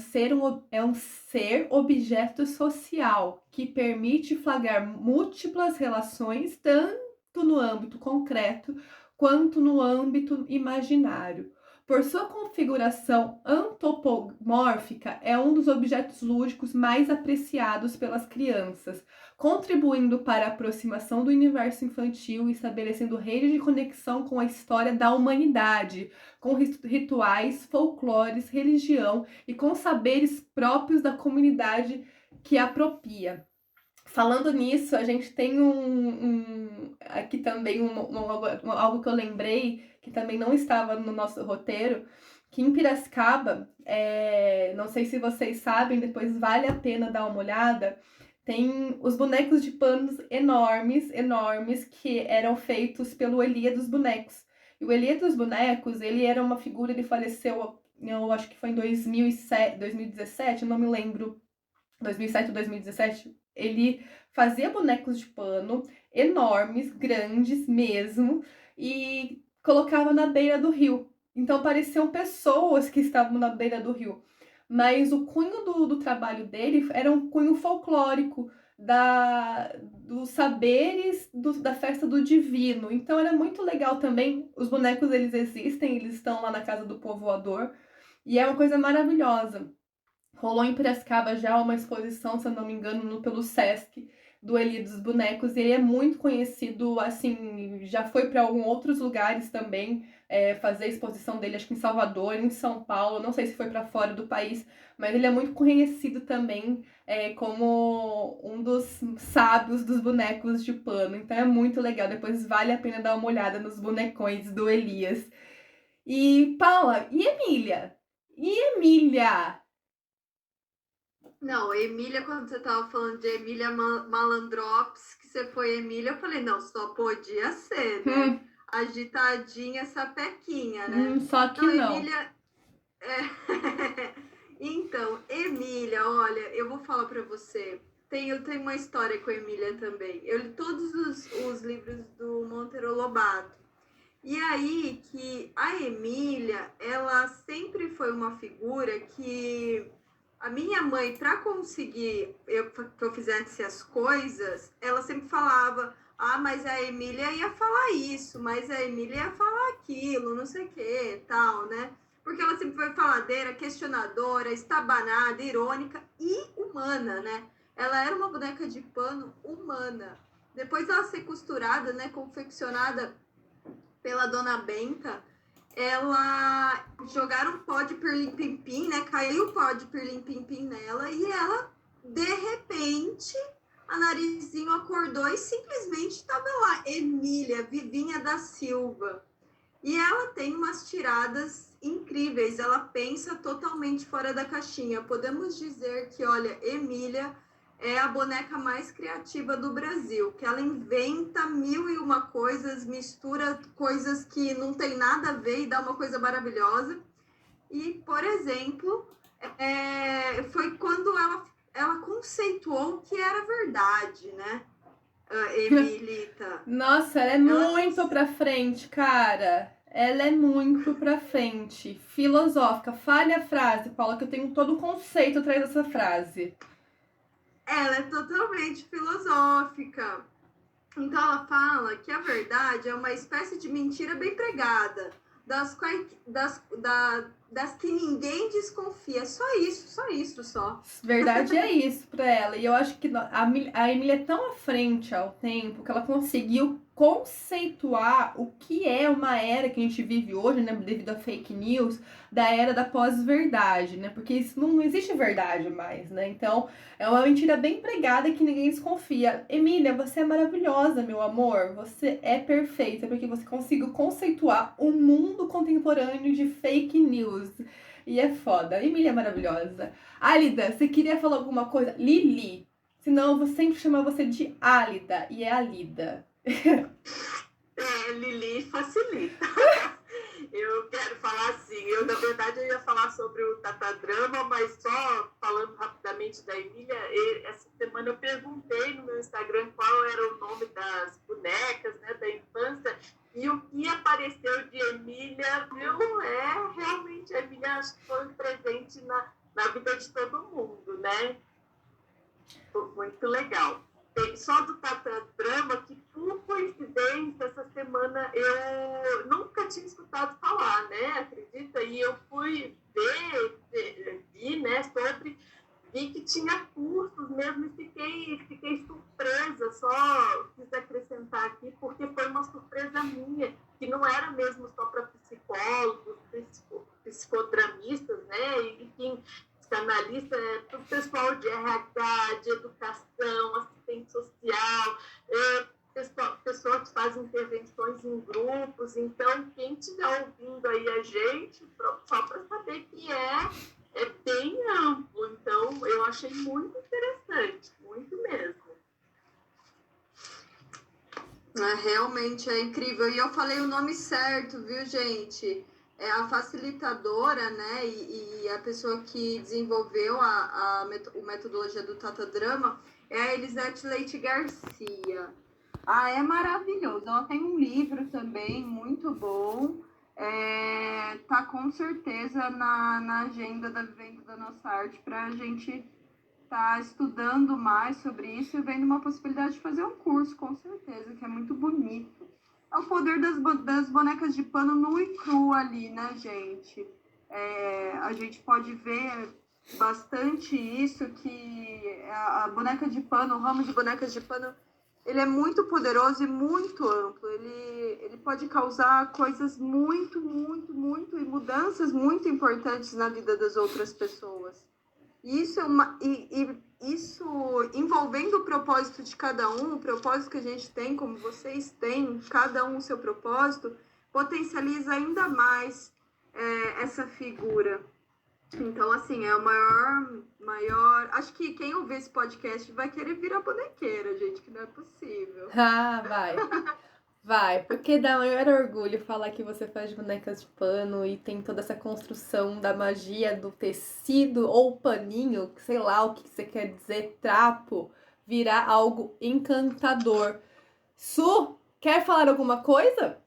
ser objeto social que permite flagrar múltiplas relações, tanto no âmbito concreto quanto no âmbito imaginário. Por sua configuração antropomórfica, é um dos objetos lúdicos mais apreciados pelas crianças, contribuindo para a aproximação do universo infantil e estabelecendo redes de conexão com a história da humanidade, com rituais, folclores, religião e com saberes próprios da comunidade que apropria. Falando nisso, a gente tem aqui também algo que eu lembrei, que também não estava no nosso roteiro, que em Piracicaba, não sei se vocês sabem, depois vale a pena dar uma olhada, tem os bonecos de panos enormes, que eram feitos pelo Elia dos Bonecos. E o Elia dos Bonecos, ele era uma figura, ele faleceu, eu acho que foi em 2017, eu não me lembro, 2007 ou 2017, ele fazia bonecos de pano enormes, grandes mesmo, e colocava na beira do rio. Então pareciam pessoas que estavam na beira do rio. Mas o cunho do trabalho dele era um cunho folclórico, dos saberes da festa do divino. Então era muito legal também. Os bonecos, eles existem, eles estão lá na Casa do Povoador, e é uma coisa maravilhosa. Rolou em Piracicaba já uma exposição, se eu não me engano, pelo Sesc, do Elia dos Bonecos, e ele é muito conhecido, assim, já foi para alguns outros lugares também, fazer a exposição dele, acho que em Salvador, em São Paulo, não sei se foi para fora do país, mas ele é muito conhecido também como um dos sábios dos bonecos de pano, então é muito legal, depois vale a pena dar uma olhada nos bonecões do Elias. E, Paula, e Emília? Não, Emília, quando você tava falando de Emília Malandrops, que você foi Emília, eu falei, não, só podia ser, né? Agitadinha, sapequinha, né? Só que não. Emília... Então, Emília, olha, eu vou falar pra você, eu tenho uma história com a Emília também. Eu li todos os livros do Monteiro Lobato. E aí que a Emília, ela sempre foi uma figura que... A minha mãe, para conseguir que eu fizesse as coisas, ela sempre falava, mas a Emília ia falar isso, mas a Emília ia falar aquilo, não sei o que, tal, né? Porque ela sempre foi faladeira, questionadora, estabanada, irônica e humana, né? Ela era uma boneca de pano humana. Depois ela ser costurada, né, confeccionada pela Dona Benta, ela jogaram pó de pirlim-pim-pim, né? Caiu o pó de pirlim-pim-pim nela e ela, de repente, a Narizinho acordou e simplesmente estava lá, Emília, Vivinha da Silva. E ela tem umas tiradas incríveis, ela pensa totalmente fora da caixinha. Podemos dizer que, olha, Emília é a boneca mais criativa do Brasil, que ela inventa 1001 coisas, mistura coisas que não tem nada a ver e dá uma coisa maravilhosa. E, por exemplo, foi quando ela conceituou o que era verdade, né, Emilita? Nossa, ela é muito pra frente, cara. Ela é muito pra frente. Filosófica. Fale a frase, Paula, que eu tenho todo um conceito atrás dessa frase. Ela é totalmente filosófica. Então ela fala que a verdade é uma espécie de mentira bem pregada, das que ninguém desconfia. Só isso. Verdade é isso pra ela. E eu acho que a Emília é tão à frente ao tempo que ela conseguiu conceituar o que é uma era que a gente vive hoje, né, devido a fake news, da era da pós-verdade, né, porque isso não existe verdade mais, né, então é uma mentira bem pregada que ninguém desconfia. Emília, você é maravilhosa, meu amor, você é perfeita, porque você conseguiu conceituar o mundo contemporâneo de fake news, e é foda. Emília é maravilhosa. Álida, você queria falar alguma coisa? Lili, senão eu vou sempre chamar você de Álida, e é Alida. Lili facilita. Eu quero falar assim, na verdade eu ia falar sobre o Tatadrama, mas só falando rapidamente da Emília, essa semana eu perguntei no meu Instagram qual era o nome das bonecas, né, da infância, e o que apareceu de Emília, viu? Realmente, a Emília acho que foi um presente na vida de todo mundo, né? Foi muito legal. Só do Tata Drama, que por coincidência, essa semana eu nunca tinha escutado falar, né? Acredita? E eu fui vi, né, vi que tinha cursos mesmo e fiquei surpresa, só quis acrescentar aqui, porque foi uma surpresa minha, que não era mesmo só para psicólogos, psicodramistas, né, e enfim, psicanalista, para o pessoal de RH, de educação, assistente social, pessoas que fazem intervenções em grupos. Então, quem estiver ouvindo aí a gente, só para saber que é bem amplo. Então, eu achei muito interessante, muito mesmo. Realmente é incrível. E eu falei o nome certo, viu, gente? É a facilitadora, né, e a pessoa que desenvolveu a metodologia do Tata Drama é a Elisete Leite Garcia. É maravilhoso. Ela tem um livro também muito bom. Tá com certeza na agenda da Vivendo da Nossa Arte para a gente tá estudando mais sobre isso e vendo uma possibilidade de fazer um curso, com certeza, que é muito bonito. É o poder das bonecas de pano nu e cru ali, né, gente? A gente pode ver bastante isso, que a boneca de pano, o ramo de bonecas de pano, ele é muito poderoso e muito amplo. Ele pode causar coisas muito e mudanças muito importantes na vida das outras pessoas. Isso isso envolvendo o propósito de cada um, o propósito que a gente tem, como vocês têm, cada um o seu propósito, potencializa ainda mais essa figura. Então, assim, é o maior... Acho que quem ouvir esse podcast vai querer virar bonequeira, gente, que não é possível. Vai, porque dá maior orgulho falar que você faz bonecas de pano e tem toda essa construção da magia do tecido ou paninho, sei lá o que você quer dizer, trapo, virar algo encantador. Su, quer falar alguma coisa?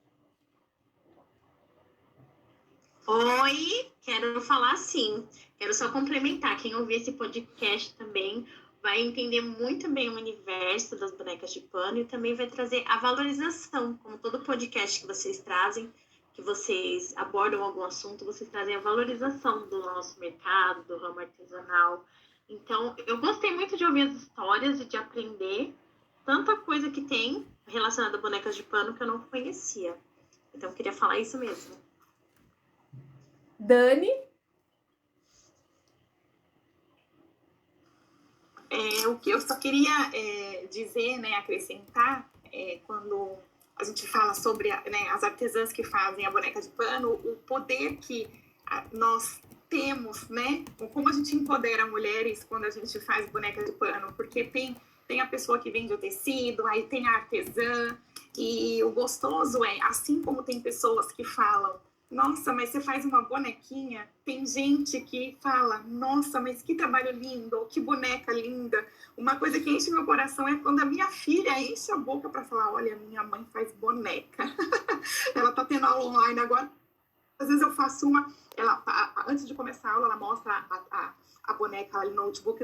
Oi, quero falar sim. Quero só complementar. Quem ouvir esse podcast também vai entender muito bem o universo das bonecas de pano e também vai trazer a valorização, como todo podcast que vocês trazem, que vocês abordam algum assunto, vocês trazem a valorização do nosso mercado, do ramo artesanal. Então, eu gostei muito de ouvir as histórias e de aprender tanta coisa que tem relacionada a bonecas de pano que eu não conhecia. Então, eu queria falar isso mesmo. Dani? O que eu só queria dizer, né, acrescentar, quando a gente fala sobre as artesãs que fazem a boneca de pano, o poder que nós temos, né, como a gente empodera mulheres quando a gente faz boneca de pano, porque tem a pessoa que vende o tecido, aí tem a artesã, e o gostoso assim como tem pessoas que falam, nossa, mas você faz uma bonequinha, tem gente que fala, nossa, mas que trabalho lindo, ou que boneca linda. Uma coisa que enche meu coração é quando a minha filha enche a boca para falar, olha, minha mãe faz boneca. Ela tá tendo aula online agora, às vezes eu faço uma, antes de começar a aula, ela mostra a boneca ali no notebook,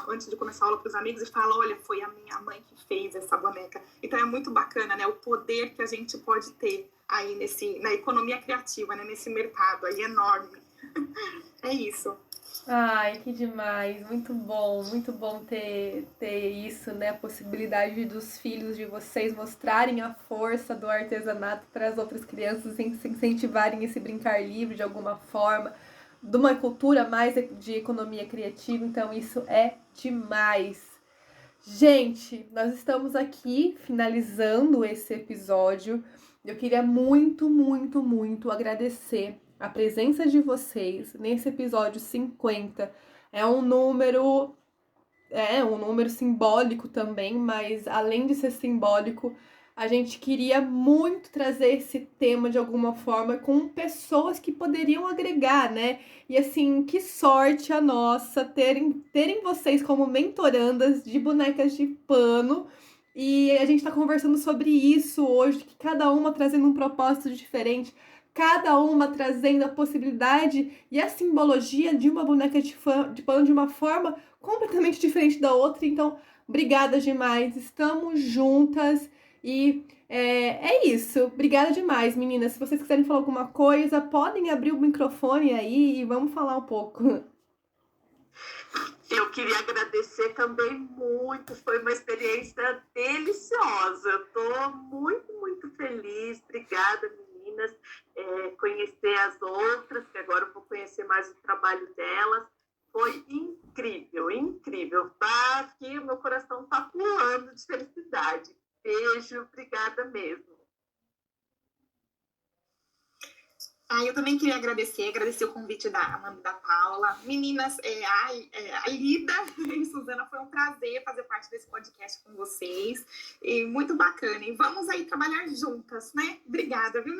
antes de começar a aula para os amigos, e fala, olha, foi a minha mãe que fez essa boneca. Então é muito bacana, né, o poder que a gente pode ter aí na economia criativa, né, nesse mercado aí enorme. É isso. Ai, que demais, muito bom ter isso, né, a possibilidade dos filhos de vocês mostrarem a força do artesanato para as outras crianças, incentivarem esse brincar livre de alguma forma, de uma cultura mais de economia criativa, então isso é demais. Gente, nós estamos aqui finalizando esse episódio. Eu queria muito agradecer a presença de vocês nesse episódio 50. É um número simbólico também, mas além de ser simbólico, a gente queria muito trazer esse tema de alguma forma com pessoas que poderiam agregar, né? E assim, que sorte a nossa terem vocês como mentorandas de bonecas de pano. E a gente está conversando sobre isso hoje, que cada uma trazendo um propósito diferente, cada uma trazendo a possibilidade e a simbologia de uma boneca de pano de uma forma completamente diferente da outra. Então, obrigada demais, estamos juntas e é isso. Obrigada demais, meninas. Se vocês quiserem falar alguma coisa, podem abrir o microfone aí e vamos falar um pouco. Eu queria agradecer também muito, foi uma experiência deliciosa. Eu estou muito, muito feliz. Obrigada, meninas. Conhecer as outras, que agora eu vou conhecer mais o trabalho delas. Foi incrível, incrível. Tá aqui, meu coração está pulando de felicidade. Beijo, obrigada mesmo. Eu também queria agradecer o convite da Amanda e da Paula. Meninas, a Lida e Suzana, foi um prazer fazer parte desse podcast com vocês. E muito bacana. E vamos aí trabalhar juntas, né? Obrigada, viu,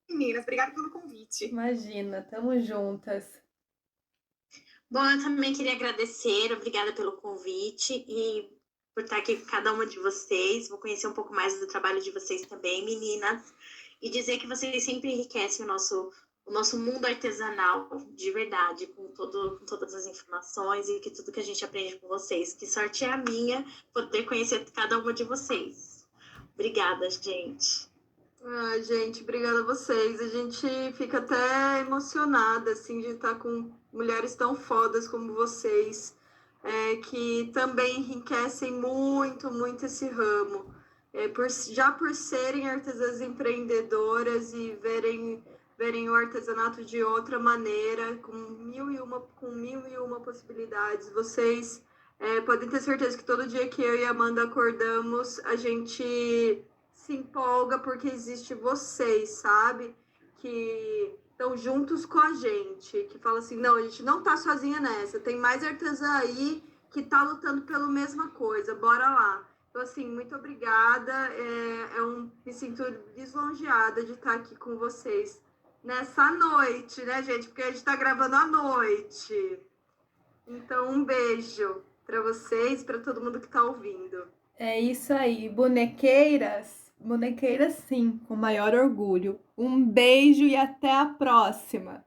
meninas? Obrigada pelo convite. Imagina, tamo juntas. Bom, eu também queria agradecer, obrigada pelo convite e por estar aqui com cada uma de vocês. Vou conhecer um pouco mais do trabalho de vocês também, meninas. E dizer que vocês sempre enriquecem o nosso mundo artesanal, de verdade, com todas as informações e que tudo que a gente aprende com vocês. Que sorte é a minha poder conhecer cada uma de vocês. Obrigada, gente. Gente, obrigada a vocês. A gente fica até emocionada, assim, de estar com mulheres tão fodas como vocês, que também enriquecem muito, muito esse ramo. Por serem artesãs empreendedoras e verem o artesanato de outra maneira, com mil e uma possibilidades. Vocês podem ter certeza que todo dia que eu e a Amanda acordamos, a gente se empolga porque existe vocês, sabe? Que estão juntos com a gente, que fala assim, não, a gente não tá sozinha nessa, tem mais artesã aí que tá lutando pela mesma coisa, bora lá. Então, assim, muito obrigada. Me sinto lisonjeada de estar aqui com vocês nessa noite, né, gente? Porque a gente está gravando à noite. Então, um beijo para vocês e para todo mundo que está ouvindo. É isso aí. Bonequeiras sim, com maior orgulho. Um beijo e até a próxima!